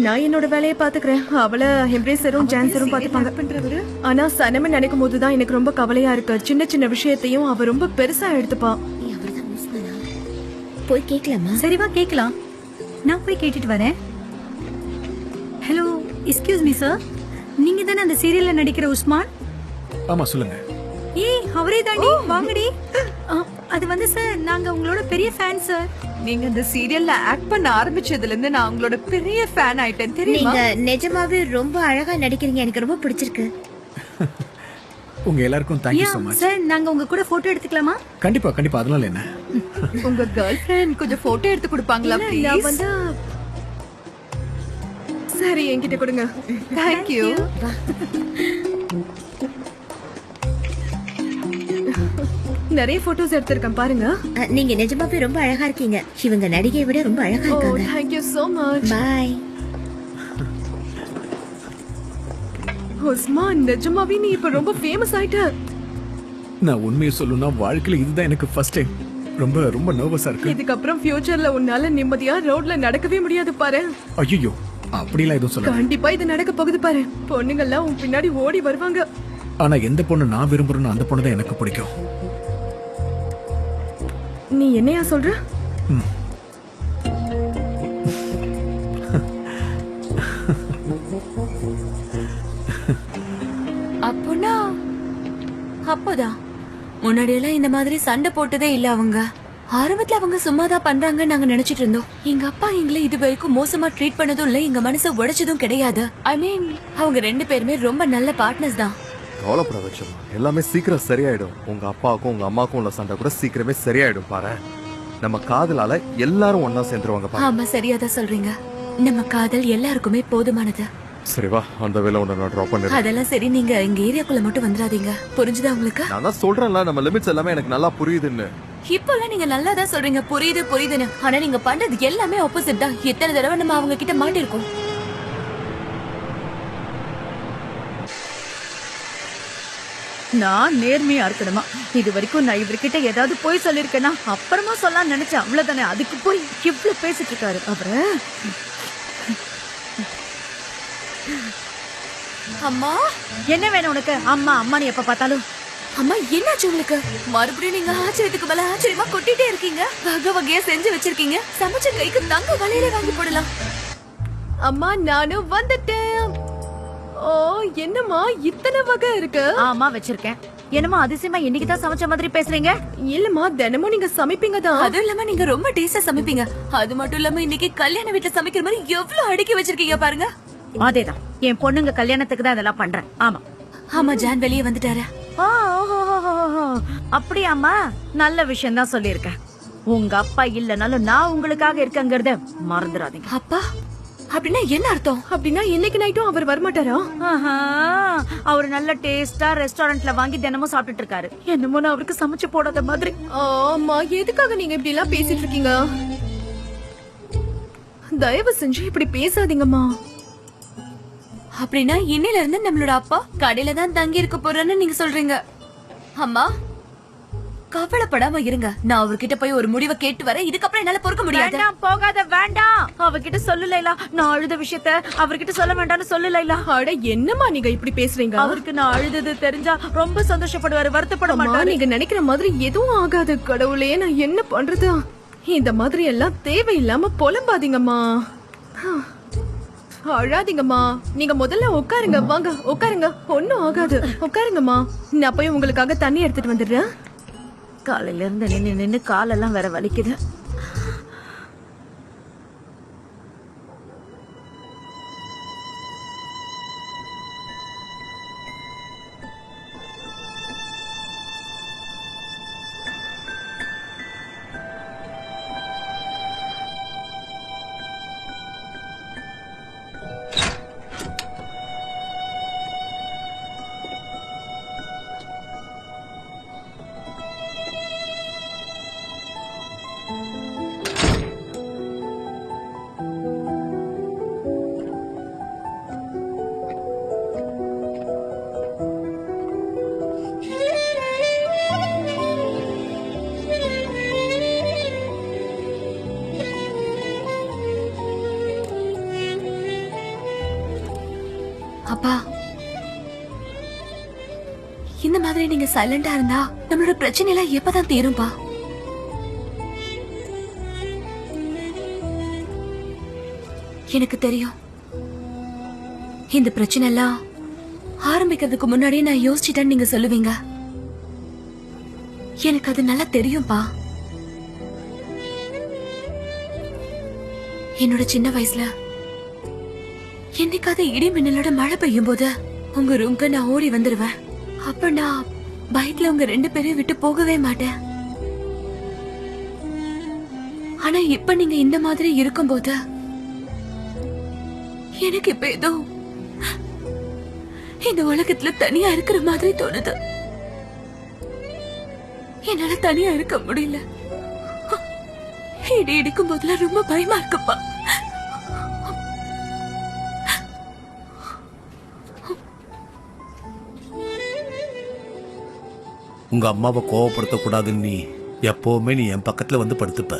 நான் என்னோட வேலையை பாத்துக்கிறேன், அவளை எம்ப்ரேசரும் ஜான்சரும் பாத்துப்பாங்க. ஆனா சனம நினைக்கும் போதுதான் எனக்கு ரொம்ப கவலையா இருக்கு. சின்ன சின்ன விஷயத்தையும் அவ ரொம்ப பெருசா எடுத்துப்பா. போய் கேட்கலாமா? சரிவா, கேட்கலாம். நான் போய் கேட்டுட்டு வரேன். ஹலோ, எக்ஸ்கியூஸ் மீ சார், நீங்க தானே அந்த சீரியல்ல நடிக்கிற உஸ்மான்? ஆமா, சொல்லுங்க. ஏய், அவரே தாண்டி, வாங்கடி. அது வந்து சார், நாங்க உங்களோட பெரிய ஃபேன் சார். நீங்க இந்த சீரியல்ல ஆக்ட் பண்ண ஆரம்பிச்சதுல இருந்து நான் உங்களோட பெரிய ஃபேன் ஆயிட்டேன் தெரியுமா? நீங்க நிஜமாவே ரொம்ப அழகா நடிக்கிறீங்க, எனக்கு ரொம்ப பிடிச்சிருக்கு. உங்க எல்லாருக்கும் thank you so much. Sir, நாங்க உங்க கூட போட்டோ எடுத்துக்கலாமா? கண்டிப்பா கண்டிப்பா, அதனால என்ன? உங்க கேர்ள் ஃப்ரெண்ட் கொஞ்சம் போட்டோ எடுத்து கொடுப்பாங்களா நான் ப்ளீஸ்? வந்து சரி, என்கிட்ட கொடுங்க. Thank you. நிறைய போட்டோஸ் எடுத்திருக்கேன் பாருங்க. நீங்க நிஜமாவே ரொம்ப அழகா இருக்கீங்க. இவங்க நடிகையை விட ரொம்ப அழகா ஓ, இருக்காங்க. thank you so much. பாய். உஸ்மான், நிஜமாவே நீ இப்ப ரொம்ப ஃபேமஸ் ஆயிட்ட. நான் உண்மையை சொல்லணும்னா வாழ்க்கையில இதுதான் எனக்கு ஃபர்ஸ்ட் டைம். ரொம்ப ரொம்ப நர்வஸா இருக்கு. இதுக்கப்புறம் ஃபியூச்சர்ல உன்னால நிம்மதியா ரோட்ல நடக்கவே முடியாது பாரு. ஐயோ, அப்படிலாம் எதுவும் சொல்ல. கண்டிப்பா இது நடக்க போகுது பாரு. பொண்ணுங்கெல்லாம் உன் பின்னாடி ஓடி வருவாங்க. ஆனா எந்த பொண்ணு நான் விரும்புறேனோ அந்த பொண்ணு தான் எனக்கு பிடிக்கும். நீ என்னையா சொல்ற? அப்போனா அப்போதான் முன்னாடி எல்லாம் இந்த மாதிரி சண்டை போட்டதே இல்ல. அவங்க ஆரம்பத்துல அவங்க சும்மாதான் பண்றாங்கன்னு நாங்க நினைச்சிட்டு இருந்தோம். எங்க அப்பா எங்களை இது வரைக்கும் மோசமா ட்ரீட் பண்ணதும் இல்ல, எங்க மனசை உடைச்சதும் கிடையாது. ஐ மீன், அவங்க 2 பேருமே ரொம்ப நல்ல பார்ட்னர்ஸ் தான். கவலைப்படாத வச்சம்மா, எல்லாமே சீக்கிரம் சரியாயிடும். உங்க அப்பாவுக்கும் உங்க அம்மாக்கும் உள்ள சண்டை கூட சீக்கிரமே சரியாயிடும் பாரு. நம்ம காதலால எல்லாரும் ஒன்னா சேர்ந்துருவாங்க பாரு. ஆமா, சரியாதான் சொல்றீங்க. நம்ம காதல் எல்லாருக்குமே போதுமானது. சரி வா, அந்த வேலை ஒண்ணு நான் டிராப் பண்ணிடுறேன். அதெல்லாம் சரி, நீங்க எங்க ஏரியாக்குள்ள மட்டும் வந்துடாதீங்க, புரிஞ்சுதா உங்களுக்கு? நான் தான் சொல்றேன்ல, நம்ம லிமிட்ஸ் எல்லாமே எனக்கு நல்லா புரியுதுன்னு. இப்பெல்லாம் நீங்க நல்லா தான் சொல்றீங்க, புரியுது புரியுதுன்னு. ஆனா நீங்க பண்றது எல்லாமே ஆப்போசிட் தான். எத்தனை தடவை நம்ம அவங்க கிட்ட மாட்டிருக்கோம். நான் நேர்மையா இருக்கணுமா? இது வரைக்கும் நான் இவர்கிட்ட ஏதாவது போய் சொல்லிருக்கேன்னா அப்புறமா சொல்லலாம் நினைச்சேன், அவ்வளவுதானே. அதுக்கு போய் இவ்வளவு பேசிட்டு இருக்காரு அவரு. அம்மா, என்ன வேணும் உனக்கு? அம்மா அம்மான்னு எப்ப பார்த்தாலும். அம்மா, என்னாச்சு உங்களுக்கு? மறுபடியும் நீங்க ஆச்சரியத்துக்கு மேல ஆச்சரியமா கொட்டிட்டே இருக்கீங்க. வகை வகையா செஞ்சு வச்சிருக்கீங்க. சமைச்ச கைக்கு தங்க வலையில வாங்கி போடலாம். அம்மா, நானும் வந்துட்டேன். ஓ, என்னம்மா இத்தனை வகை இருக்கு? ஆமா, வச்சிருக்கேன். என்னமா அதிசயமா இன்னைக்குதான் சமைச்ச மாதிரி பேசுறீங்க? இல்லம்மா, தினமும் நீங்க சமைப்பீங்க தான். அதுவும் இல்லாம நீங்க ரொம்ப டேஸ்டா சமைப்பீங்க. அது மட்டும் இல்லாம இன்னைக்கு கல்யாண வீட்டுல சமைக்கிற மாதிரி எவ்வளவு அடுக்கி வச்சிருக்கீங்க பாருங்க. அதேதான், என் பொண்ணுங்க கல்யாணத்துக்கு தான் இதெல்லாம் பண்றேன். ஆமா ஆமா, ஜான் வெளியே வந்துட்டாரு. அப்படியாம்மா, நல்ல விஷயம் தான் சொல்லியிருக்கேன். உங்க அப்பா இல்லனாலும் நான் உங்களுக்காக இருக்கங்கிறத மறந்துடாதீங்க. அப்பா அப்படின்னா என்ன அர்த்தம்? அப்படின்னா இன்னைக்கு நைட்டும் அவர் வரமாட்டாரா? அவர் நல்ல டேஸ்டா ரெஸ்டாரண்ட்ல வாங்கி தினமும் சாப்பிட்டுட்டு இருக்காரு. என்னமோ நான் அவருக்கு சமைச்சு போடாத மாதிரி. ஆமா, எதுக்காக நீங்க இப்படி எல்லாம் பேசிட்டு இருக்கீங்க? தயவு செஞ்சு இப்படி பேசாதீங்கம்மா. அப்படின்னா இன்னையில இருந்து நம்மளோட அப்பா கடையில தான் தங்கி இருக்க போறேன்னு நீங்க சொல்றீங்க. அம்மா, கவலைப்படாம இருங்க. நான் அவர்கிட்ட போய் ஒரு முடிவை கேட்டு வரேன். இதுக்கப்புறம் என்னால பொறுக்க முடியாது. வேண்டாம், போகாத, வேண்டாம். அவகிட்ட சொல்லலைல, நான் அழுத விஷயத்த அவர்கிட்ட சொல்ல வேண்டாம்னு சொல்லலைல. அட, என்னம்மா நீங்க இப்படி பேசுறீங்க? அவருக்கு நான் அழுதது தெரிஞ்சா ரொம்ப சந்தோஷப்படுவாரு, வருத்தப்பட மாட்டாரு. நீங்க நினைக்கிற மாதிரி எதுவும் ஆகாது. கடவுளே, நான் என்ன பண்றது? இந்த மாதிரி எல்லாம் தேவையில்லாம புலம்பாதீங்கம்மா. அழாதீங்கம்மா. நீங்க முதல்ல உட்காருங்க. வாங்க உட்காருங்க, ஒண்ணும் ஆகாது. உட்காருங்கம்மா. நான் போய் உங்களுக்காக தண்ணி எடுத்துட்டு வந்துடுறேன். காலையில இருந்து நின்னு நின்னு காலெல்லாம் வேற வலிக்குது. இந்த மாதிரி நீங்க சைலண்டா இருந்தா நம்மளோட பிரச்சனை எல்லாம் எப்பதான் தீரும்பா? எனக்கு தெரியும் இந்த பிரச்சனை எல்லாம் ஆரம்பிக்கிறதுக்கு முன்னாடியே நான் யோசிச்சுட்டேன்னு நீங்க சொல்லுவீங்க. எனக்கு அது நல்லா தெரியும்பா. என்னோட சின்ன வயசுல என்னைக்காவது இடி மின்னலோட மழை பெய்யும் போது உங்க ரூம்க்கு நான் ஓடி வந்துருவேன். அப்ப நான் பயத்துல உங்க 2 பேரையும் விட்டு போகவே மாட்டேன். ஆனா இப்ப நீங்க இந்த மாதிரி இருக்கும்போது எனக்கு இப்ப ஏதோ இந்த உலகத்துல தனியா இருக்கிற மாதிரி தோணுது. என்னால தனியா இருக்க முடியல. இடி இடிக்கும் போதுல ரொம்ப பயமா இருக்குப்பா. உங்க அம்மாவை கோவப்படுத்த கூடாதுன்னு நீ எப்பவுமே நீ என் பக்கத்துல வந்து படுத்துப்ப.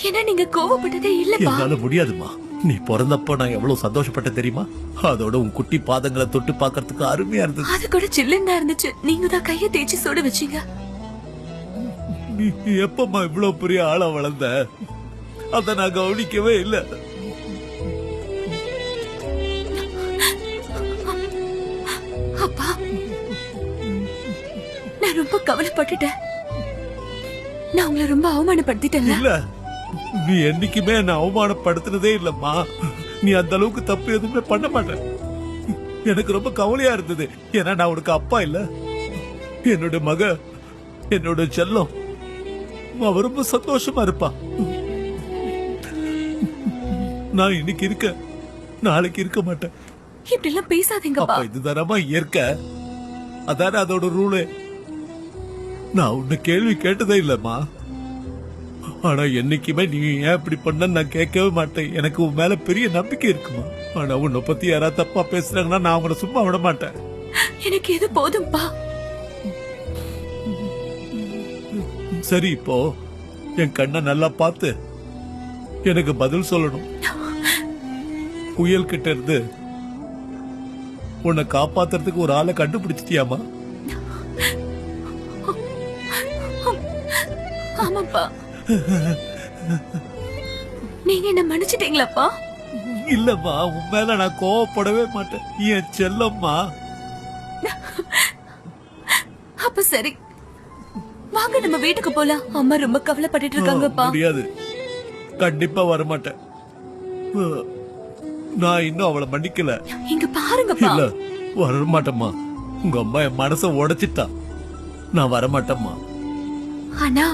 ஏன்னா நீங்க கோவப்பட்டதே இல்லப்பா. என்னால முடியாதுமா. நீ பிறந்தப்ப நான் எவ்வளவு சந்தோஷப்பட்ட தெரியுமா? அதோட உன் குட்டி பாதங்களை தொட்டு பாக்கிறதுக்கு அருமையா இருந்தது. அது கூட சில்லுன்னு இருந்துச்சு. நீங்க தான் கைய தேய்ச்சி சுட வச்சீங்க. நீ எப்பமா இவ்வளவு பெரிய ஆளா வளர்ந்த? அத நான் கவனிக்கவே இல்லை. அப்பா, நான் ரொம்ப கவலைப்பட்டுட்டேன். நான் உங்களை ரொம்ப அவமானப்படுத்திட்டேன். இல்ல, நீ என்னைக்குமே என்ன அவமானப்படுத்தினதே இல்லம்மா. நீ அந்த அளவுக்கு தப்பு எதுவுமே பண்ண மாட்ட. எனக்கு ரொம்ப கவலையா இருந்தது. ஏன்னா நான் உனக்கு அப்பா இல்ல. என்னோட மக, என்னோட செல்லம், அவ ரொம்ப சந்தோஷமா இருப்பா. நான் இன்னைக்கு இருக்க, நாளைக்கு இருக்க மாட்டேன். இப்படி எல்லாம் பேசாதீங்கப்பா. அப்ப இதுதானமா இயற்கை, அதானே அதோட ரூலு. நான் உன்னை கேள்வி கேட்டதே இல்லம்மா. ஆனா என்னைக்குமே நீ ஏன் இப்படி பண்ண நான் கேட்கவே மாட்டேன். எனக்கு உன் மேல பெரிய நம்பிக்கை இருக்குமா. ஆனா உன்னை பத்தி யாராவது தப்பா பேசுறாங்கன்னா நான் அவங்கள சும்மா விட மாட்டேன். எனக்கு இது போதும்பா. சரி, இப்போ என் கண்ணை நல்லா பார்த்து எனக்கு பதில் சொல்லணும். புயல் கிட்ட இருந்து உன்னை காப்பாத்துறதுக்கு ஒரு ஆளை கண்டுபிடிச்சிட்டியாமா? ஆமாப்பா. நீங்க என்ன மன்னிச்சிட்டீங்களாப்பா? இல்லம்மா, உன் மேல நான் கோவப்படவே மாட்டேன். என் செல்லம்மா. அப்ப சரி, வாங்க நம்ம வீட்டுக்கு போலாம். அம்மா ரொம்ப கவலைப்பட்டுட்டு இருக்காங்கப்பா. முடியாது, கண்டிப்பா வரமாட்டேன். நான் இன்னும் அவளை மன்னிக்கல. இங்க பாருங்கப்பா. இல்ல, வரமாட்டேம்மா. உங்க அம்மா என் மனச உடைச்சிட்டா. நான் வரமாட்டேம்மா. ஆனா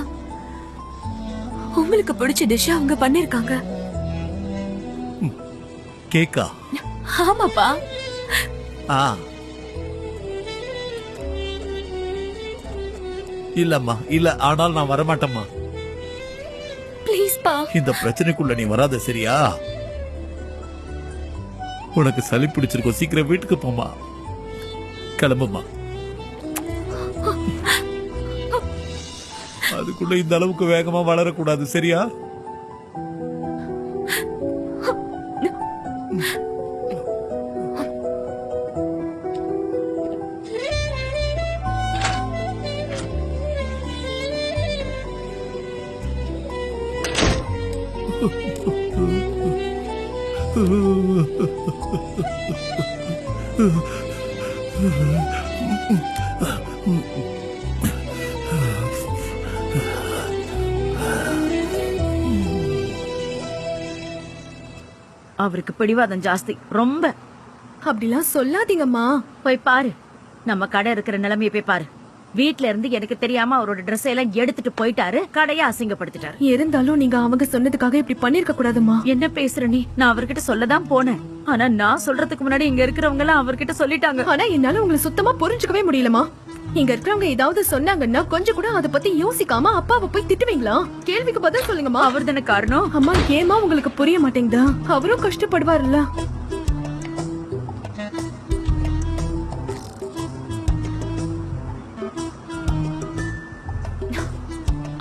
உங்களுக்கு பிடிச்ச டிஷ் அவங்க பண்ணிருக்காங்க. கேக்கா? ஆமாப்பா. இல்லம்மா, இல்ல. ஆனால் நான் வரமாட்டேம்மா. ப்ளீஸ் பா. இந்த பிரச்சனைக்குள்ள நீ வராத, சரியா? உனக்கு சளி பிடிச்சிருக்கோம். சீக்கிரம் வீட்டுக்கு போமா. கிளம்புமா. அதுக்குள்ள இந்த அளவுக்கு வேகமா வளரக்கூடாது, சரியா? அவருக்கு பிடிவாதம் ஜாஸ்தி, ரொம்ப. அப்படிலாம் சொல்லாதீங்கம்மா. போய் பாரு, நம்ம கடை இருக்கிற நிலைமையை போய் பாரு. வீட்ல இருந்து எனக்கு தெரியாம அவரோட ட்ரெஸ் எல்லாம் எடுத்துட்டு போயிட்டாரு. கடையை அசிங்கப்படுத்திட்டாரு. இருந்தாலும் நீங்க அவங்க சொன்னதுக்காக இப்படி பண்ணிருக்க கூடாதுமா. என்ன பேசுற நீ? நான் அவர்கிட்ட சொல்லதான் போனேன். ஆனா நான் சொல்றதுக்கு முன்னாடி இங்க இருக்கிறவங்க எல்லாம் அவர்கிட்ட சொல்லிட்டாங்க. ஆனா என்னால உங்களை சுத்தமா புரிஞ்சுக்கவே முடியலமா. இங்க இருக்கிறவங்க ஏதாவது சொன்னாங்கன்னா கொஞ்சம் கூட அதை பத்தி யோசிக்காம அப்பாவை போய் திட்டுவீங்களா? கேள்விக்கு பதில் சொல்லுங்கம்மா. அவர் தானே காரணம். அம்மா, ஏமா உங்களுக்கு புரிய மாட்டேங்குதா? அவரும் கஷ்டப்படுவாருல்ல.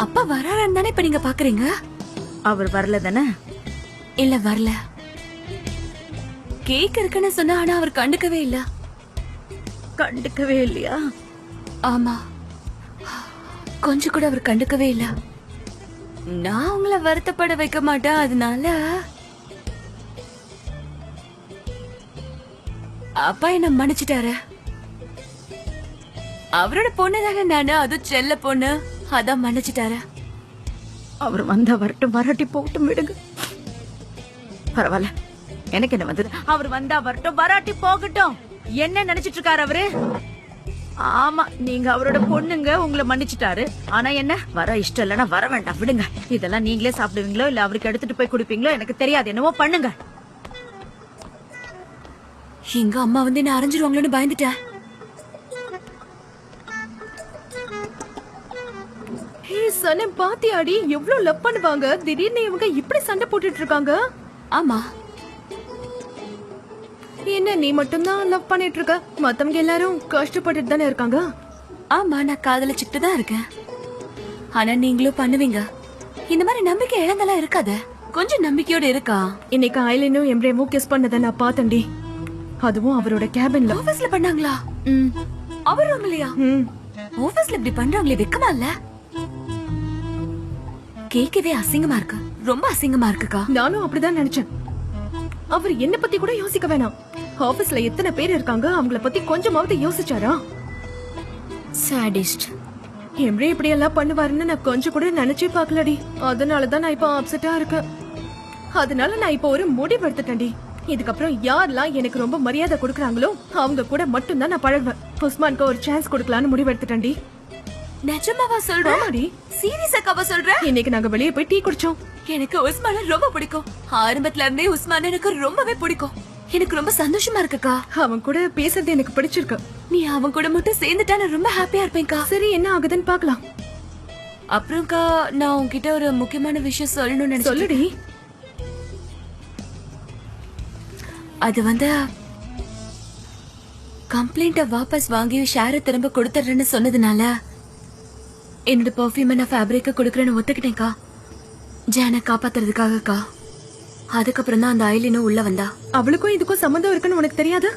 அப்பா வராருன்னு தானே இப்ப நீங்க பாக்குறீங்க? அவர் வரல தானே? இல்ல, வரல. கேக் இருக்குன்னு சொன்னா, ஆனா அவர் கண்டுக்கவே இல்ல. கண்டுக்கவே இல்லையா? ஆமா, கொஞ்சம் கூட அவர் கண்டுக்கவே இல்ல. நான் உங்களை வருத்தப்பட வைக்க மாட்டேன், அதனால அப்பா என்ன மன்னிச்சிட்டாரு. அவரோட பொண்ணு தானே நானு, அதுவும் செல்ல பொண்ணு, அதான் மன்னிச்சிட்டாரு. அவர் வந்தா வரட்டும், வராட்டி போகட்டும், விடுங்க. பரவாயில்ல, எனக்கு என்ன வந்தது? அவர் வந்தா வரட்டும், வராட்டி போகட்டும். என்ன நினைச்சிட்டு இருக்காரு அவரு? ஆமா, நீங்க அவரோட பொண்ணுங்க, உங்களை மன்னிச்சிட்டாரு. ஆனா என்ன, வர இஷ்டம் இல்லைன்னா வர வேண்டாம், விடுங்க. இதெல்லாம் நீங்களே சாப்பிடுவீங்களோ இல்ல அவருக்கு எடுத்துட்டு போய் குடிப்பீங்களோ எனக்கு தெரியாது, என்னவோ பண்ணுங்க. எங்க அம்மா வந்து என்ன அரைஞ்சிருவாங்களோன்னு பயந்துட்டேன். சனம் பாத்தியாடி எவ்வளவு லவ் பண்ணுவாங்க, திடீர்னு இவங்க இப்படி சண்டை போட்டுட்டு இருக்காங்க. ஆமா, என்ன நீ மட்டும்தான் லவ் பண்ணிட்டு இருக்க, மத்தவங்க எல்லாரும் கஷ்டப்பட்டுட்டு தானே இருக்காங்க. ஆமா, நான் காதலிச்சுட்டு தான் இருக்கேன். ஆனா நீங்களும் பண்ணுவீங்க. இந்த மாதிரி நம்பிக்கை இழந்தெல்லாம் இருக்காத, கொஞ்சம் நம்பிக்கையோட இருக்கா. இன்னைக்கு ஐலினும் எம்ரேமும் கிஸ் பண்ணதை நான் பார்த்தேன்டி, அதுவும் அவரோட கேபின்ல. ஆபீஸ்ல பண்ணாங்களா? அவர் ரூம் இல்லையா? ஆபீஸ்ல இப்படி பண்றாங்களே, வெக்கமா இல்ல? கேட்கவே அசிங்கமா இருக்கு, ரொம்ப அசிங்கமா இருக்குக்கா. நானும் அப்படிதான் நினைச்சேன். அவர் என்ன பத்தி கூட யோசிக்க வேணாம், ஆபீஸ்ல எத்தனை பேர் இருக்காங்க அவங்கள பத்தி கொஞ்சமாவது யோசிச்சாரா? சாடிஸ்ட். எம்ரே இப்படி எல்லாம் பண்ணுவாருன்னு நான் கொஞ்சம் கூட நினைச்சே பாக்கலடி. அதனாலதான் நான் இப்ப அப்செட்டா இருக்கேன். அதனால நான் இப்ப ஒரு முடிவு எடுத்துட்டேன்டி. இதுக்கப்புறம் யாரெல்லாம் எனக்கு ரொம்ப மரியாதை கொடுக்கறாங்களோ அவங்க கூட மட்டும்தான் நான் பழகுவேன். உஸ்மானுக்கு ஒரு சான்ஸ் கொடுக்கலான்னு முடிவு எடுத்துட்டேன்டி. நிஜமாவா சொல்ற? சீரியஸாவா சொல்ற? இன்னைக்கு நாங்க வெளியே போய் டீ குடிச்சோம். எனக்கு உஸ்மான ரொம்ப பிடிக்கும். ஆரம்பத்துல இருந்தே உஸ்மான எனக்கு ரொம்பவே பிடிக்கும். எனக்கு ரொம்ப சந்தோஷமா இருக்குக்கா. அவன் கூட பேசுறது எனக்கு பிடிச்சிருக்கு. நீ அவன் கூட மட்டும் சேர்ந்துட்டா நான் ரொம்ப ஹாப்பியா இருப்பேன்க்கா. சரி, என்ன ஆகுதுன்னு பாக்கலாம். அப்புறம்க்கா, நான் உன்கிட்ட ஒரு முக்கியமான விஷயம் சொல்லணும்னு நினைச்சேன். சொல்லுடி. அது வந்து கம்ப்ளைண்ட வாபஸ் வாங்கி ஷேரை திரும்ப கொடுத்துறேன்னு சொன்னதுனால என்னோட பெர்ஃபியூமை நான் ஃபேப்ரிக்க கொடுக்கறேன்னு ஒத்துக்கிட்டேன்க்கா, ஜானை காப்பாத்துறதுக்காகக்கா. அதுக்கப்புறம் தான் அந்த ஐலினும் உள்ள வந்தா. அவளுக்கும் இதுக்கும் சம்மந்தம் இருக்குன்னு உனக்கு தெரியாது?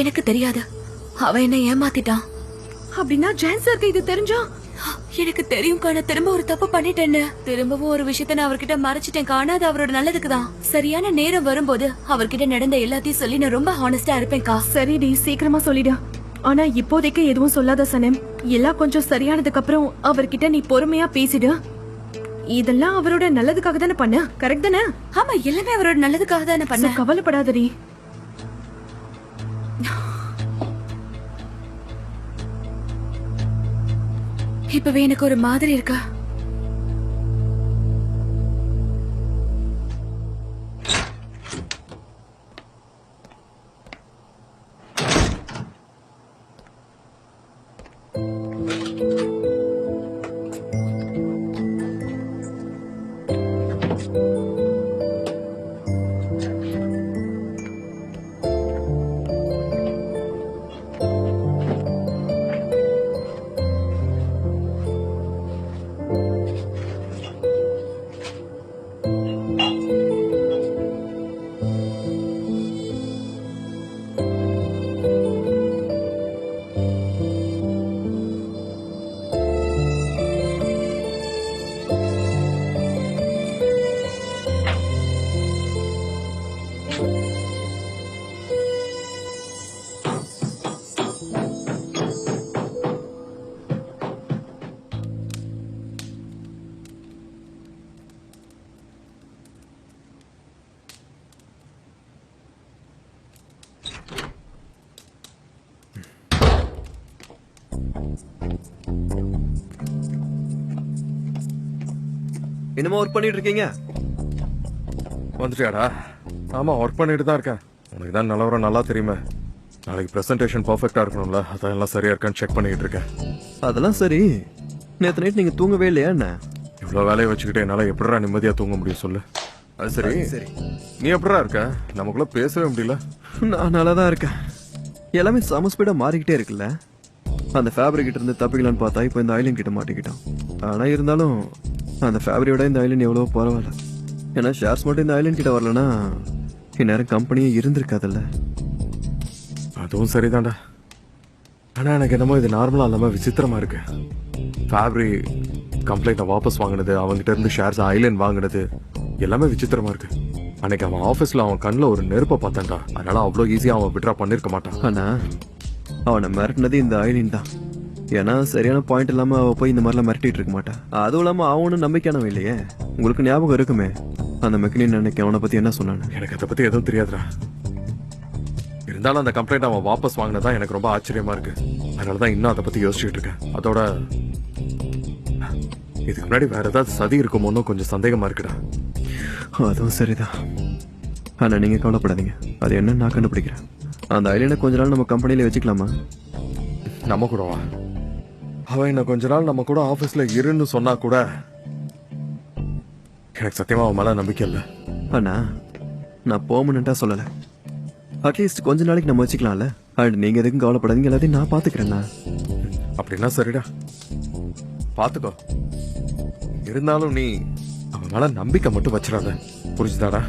எனக்கு தெரியாது, அவ என்ன ஏமாத்திட்டான். அப்படின்னா ஜான் சாருக்கு இது தெரிஞ்சா? எனக்கு தெரியும், நான் திரும்ப ஒரு தப்பு பண்ணிட்டேன்னு. திரும்பவும் ஒரு விஷயத்த நான் அவர்கிட்ட மறைச்சிட்டேன். ஆனா அது அவரோட நல்லதுக்கு தான். சரியான நேரம் வரும்போது அவர்கிட்ட நடந்த எல்லாத்தையும் சொல்லி நான் ரொம்ப ஹானஸ்டா இருப்பேன்க்கா. சரிடி, சீக்கிரமா சொல்லிடு. ஆனா இப்போதைக்கு எதுவும் சொல்லாத சனம். எல்லாம் கொஞ்சம் சரியானதுக்கு அப்புறம் அவர்கிட்ட நீ பொறுமையா பேசிடு. இதெல்லாம் அவரோட நல்லதுக்காக தானே பண்ண, கரெக்ட் தானே? ஆமா, எல்லாமே அவரோட நல்லதுக்காக தானே பண்ண. கவலைப்படாதடி. இப்பவே எனக்கு ஒரு மாதிரி இருக்கா. என்னமோ ஒர்க் பண்ணிட்டு இருக்கீங்க? வந்துட்டியாடா? ஆமா, ஒர்க் பண்ணிட்டு தான் இருக்கேன். உனக்கு தான் நிலவரம் நல்லா தெரியுமே. நாளைக்கு பிரசன்டேஷன் பர்ஃபெக்டா இருக்கணும்ல, அதான் எல்லாம் சரியா இருக்கான்னு செக் பண்ணிட்டு இருக்கேன். அதெல்லாம் சரி. நேற்று நைட் நீங்க தூங்கவே இல்லையா என்ன? இவ்வளவு வேலையை வச்சுக்கிட்டு என்னால எப்படிடா நிம்மதியா தூங்க முடியும் சொல்லு. அது சரி, நீ எப்படிடா இருக்க? நமக்குள்ள பேசவே முடியல. நான் நல்லா தான் இருக்கேன். எல்லாமே சம ஸ்பீடா மாறிக்கிட்டே இருக்குல்ல. அந்த ஃபேப்ரிக் கிட்ட இருந்து தப்பிக்கலான்னு பார்த்தா இப்போ இந்த ஐலண்ட் கிட்ட மாட்டிக்கிட்டான். ஆனா இருந்தாலும் அந்த ஃபேப்ரியோட இந்த ஐலண்ட் எவ்வளவோ பரவாயில்ல. ஏன்னா ஷேர்ஸ் மட்டும் இந்த ஐலண்ட் கிட்ட வரலன்னா இந்நேரம் கம்பெனியே இருந்திருக்காதுல்ல. அதுவும் சரிதான்டா. ஆனா எனக்கு என்னமோ இது நார்மலா இல்லாம விசித்திரமா இருக்கு. ஃபேப்ரி கம்ப்ளைண்ட்டை வாபஸ் வாங்கினது, அவங்ககிட்ட இருந்து ஷேர்ஸ் ஐலண்ட் வாங்கினது எல்லாமே விசித்திரமா இருக்கு. அன்னைக்கு அவன் ஆபீஸ்ல அவன் கண்ணில் ஒரு நெருப்பை பார்த்தான்டா. அதனால அவ்வளோ ஈஸியா அவன் விட்ரா பண்ணிருக்க மாட்டான். ஆனா அவனை மிரட்டினது இந்த ஐலின் தான். ஏன்னா சரியான பாயிண்ட் இல்லாம அவ போய் இந்த மாதிரிலாம் மிரட்டிட்டு இருக்க மாட்டான். அதுவும் இல்லாம அவனும் நம்பிக்கையானவன் இல்லையே. உங்களுக்கு ஞாபகம் இருக்குமே அந்த மெக்னின் அன்னைக்கு அவனை பத்தி என்ன சொன்னான்னு? எனக்கு அதை பத்தி எதுவும் தெரியாதுடா. இருந்தாலும் அந்த கம்ப்ளைண்ட் அவன் வாபஸ் வாங்கினதான் எனக்கு ரொம்ப ஆச்சரியமா இருக்கு. அதனாலதான் இன்னும் அதை பத்தி யோசிச்சுட்டு இருக்கேன். அதோட இதுக்கு முன்னாடி வேற ஏதாவது சதி இருக்குமோன்னு கொஞ்சம் சந்தேகமா இருக்குடா. அதுவும் சரிதான். ஆனா நீங்க கவலைப்படாதீங்க, அது என்ன நான் கண்டுபிடிக்கிறேன். அந்த ஐலியனை கொஞ்ச நாள் நம்ம கம்பெனில வச்சுக்கலாமா? நம்ம கூடவா? அவன் என்ன கொஞ்ச நாள் நம்ம கூட ஆபீஸ்ல இருன்னு சொன்னா கூட எனக்கு சத்தியமா அவன் மேல நம்பிக்கை இல்லை. அண்ணா நான் பெர்மனண்டா சொல்லல, அட்லீஸ்ட் கொஞ்ச நாளைக்கு நம்ம வச்சுக்கலாம்ல. அண்ட் நீங்க எதுக்கும் கவலைப்படாதீங்க, எல்லாத்தையும் நான் பாத்துக்கிறேன்னா. அப்படின்னா சரிடா, பாத்துக்கோ. இருந்தாலும் நீ அவன் மேல நம்பிக்கை மட்டும் வச்சிடாத, புரிஞ்சுதாடா?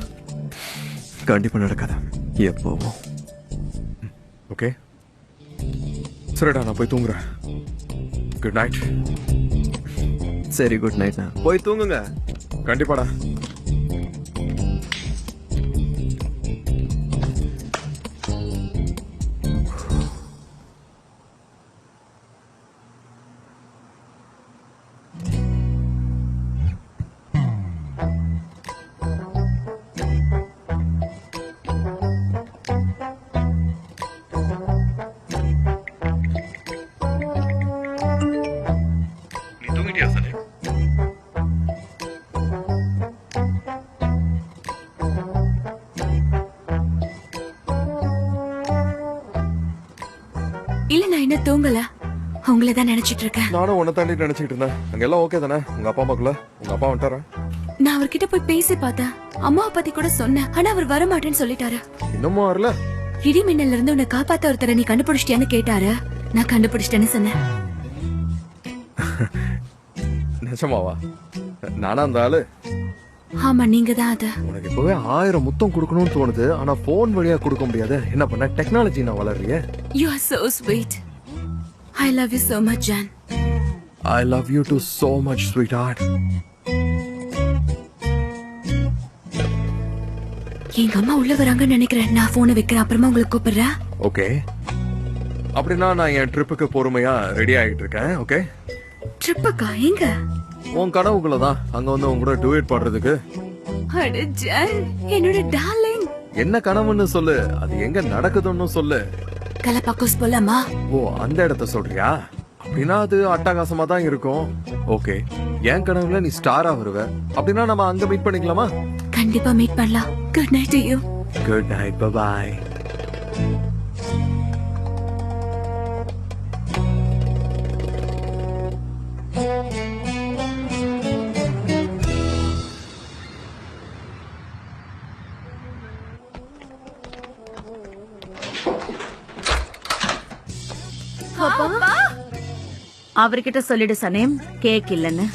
கண்டிப்பா நடக்காத எப்போவும். ஓகே சரிடா, நான் போய் தூங்குறேன். Good night. சரி குட் நைட்ண்ணா, போய் தூங்குங்க. கண்டிப்பாடா. இல்ல நான் என்ன தூங்கல, உங்களை தான் நினைச்சிட்டு இருக்கேன். நானும் உன்னை தாண்டி நினைச்சிட்டு இருந்தேன். அங்க எல்லாம் ஓகே தானே? உங்க அப்பா அம்மாக்குள்ள உங்க அப்பா வந்துட்டாரா? நான் அவர்கிட்ட போய் பேசி பார்த்தேன், அம்மாவை பத்தி கூட சொன்னேன். ஆனா அவர் வர மாட்டேன்னு சொல்லிட்டாரு. இன்னமும் வரல? இடி மின்னல்ல இருந்து உன்னை காப்பாத்த ஒருத்தரை நீ கண்டுபிடிச்சிட்டியான்னு கேட்டாரு. நான் கண்டுபிடிச்சிட்டேன்னு சொன்னேன். நிஜமாவா? நானா அந்த ஆளு? ஆமா நீங்க தான் அது. உனக்கு இப்பவே 1000 முத்தம் கொடுக்கணும்னு தோணுது, ஆனா போன் வழியா கொடுக்க முடியாது. என்ன பண்ண? டெக்னாலஜி நான் வளர்றியே. You are so sweet. I love you so much, Jan. I love you too so much, sweetheart. எங்க அம்மா உள்ள வராங்கன்னு நினைக்கிறேன். நான் போனை வைக்கிறேன், அப்புறமா உங்களுக்கு கூப்பிடுறேன். ஓகே, அப்படின்னா நான் என் ட்ரிப்புக்கு பொறுமையா ரெடி ஆகிட்டு இருக்கேன். ஓகே, ட்ரிப்புக்கா? எங்க? உன் கனவுக்குள்ளதான், அங்க வந்து உன் கூட டூயட் பாடுறதுக்கு. அட ஜான், என்னோட டார்லிங். என்ன கனவுன்னு சொல்லு, அது எங்க நடக்குதுன்னு சொல்லு. கலபாக்கோஸ் போலாமா? ஓ, அந்த இடத்த சொல்றியா? அப்படின்னா அது அட்டகாசமா தான் இருக்கும். ஓகே, என் கனவுல நீ ஸ்டாரா வருவ. அப்படின்னா நம்ம அங்க மீட் பண்ணிக்கலாமா? கண்டிப்பா மீட் பண்ணலாம். Good night to you. Good night, bye bye. அவர்கிட்ட சொல்லிடு சனேம், கேக் இல்லன்னு.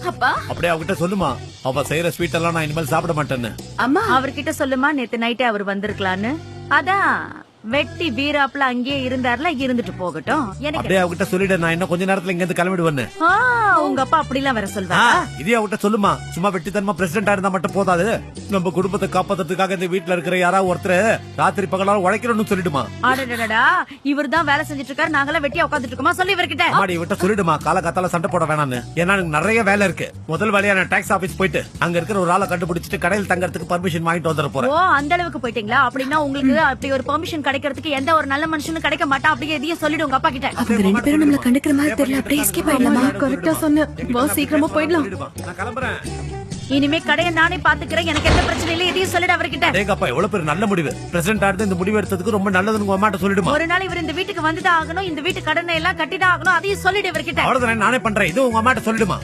அப்பா அப்படியே அவகிட்ட சொல்லுமா, அவ செய்யற ஸ்வீட் எல்லாம் நான் இனிமேல் சாப்பிட மாட்டேன்னு. அம்மா அவர்கிட்ட சொல்லுமா, நேத்து நைட்டே அவர் வந்திருக்கலான்னு. அதான் வெட்டி வீராப்ல அங்கேயே இருந்தார்ல, இருந்துட்டு போகட்டும். எனக்கு அப்படியே அவகிட்ட சொல்லிடு, நான் இன்னும் கொஞ்ச நேரத்துல இங்க இருந்து கிளம்பிடுவேன்னு. உங்க அப்பா அப்படிலாம் வர சொல்வா? இதே அவகிட்ட சொல்லுமா, சும்மா வெட்டித்தனமா பிரசிடண்டா இருந்தா மட்டும் போதாது. நம்ம குடும்பத்தை காப்பாத்துறதுக்காக இந்த வீட்டுல இருக்கிற யாராவது ஒருத்தர் ராத்திரி பகலாலும் உழைக்கணும்னு சொல்லிடுமா. அடடடா, இவர் தான் வேலை செஞ்சுட்டு இருக்காரு, நாங்களாம் வெட்டியா உட்காந்துட்டு இருக்கோமா? சொல்லி இவர்கிட்ட. மாடி இவட்ட சொல்லிடுமா, காலகாத்தால சண்டை போட வேணான்னு. ஏன்னா எனக்கு நிறைய வேலை இருக்கு. முதல் வேலையா நான் டாக்ஸ் ஆபீஸ் போயிட்டு அங்க இருக்கிற ஒரு ஆளை கண்டுபிடிச்சிட்டு கடையில் தங்கறதுக்கு பர்மிஷன் வாங்கிட்டு வந்துட போறேன். ஓ, அந்த அளவுக்கு போயிட்டீங்களா? அப்படின்னா உங்களுக்கு அப்படி ஒரு பெர்மிஷன் கிடைக்கிறதுக்கு எந்த ஒரு நல்ல மனுஷனும் கிடைக்க மாட்டா. அப்படியே எதையும் சொல்லிடு உங்க அப்பா கிட்ட. அவங்க ரெண்டு பேரும் நம்மள கண்டுக்கிற மாதிரி தெரியல. அப்படியே எஸ்கேப் ஆயிடலாமா? கரெக்டா சொன்ன. வா சீக்கிரமா போயிடலாம். நான் கிளம்புறேன். இனிமே கடையை நானே பாத்துக்கிறேன், எனக்கு எந்த பிரச்சனை இல்ல. எதையும் சொல்லிடு அவர்கிட்ட. டேங்கப்பா, எவ்வளவு பேர் நல்ல முடிவு. பிரசிடண்டா இருந்து இந்த முடிவு எடுத்ததுக்கு ரொம்ப நல்லதுன்னு உங்க அம்மாட்ட சொல்லிடுமா. ஒரு நாள் இவர் இந்த வீட்டுக்கு வந்துதான் ஆகணும், இந்த வீட்டு கடனை எல்லாம் கட்டிதான் ஆகணும். அதையும் சொல்லிடு இவர்கிட்ட. அவ்வளவுதான், நானே பண்றேன். இது உங்க அம்மாட்ட சொல்லிடுமா.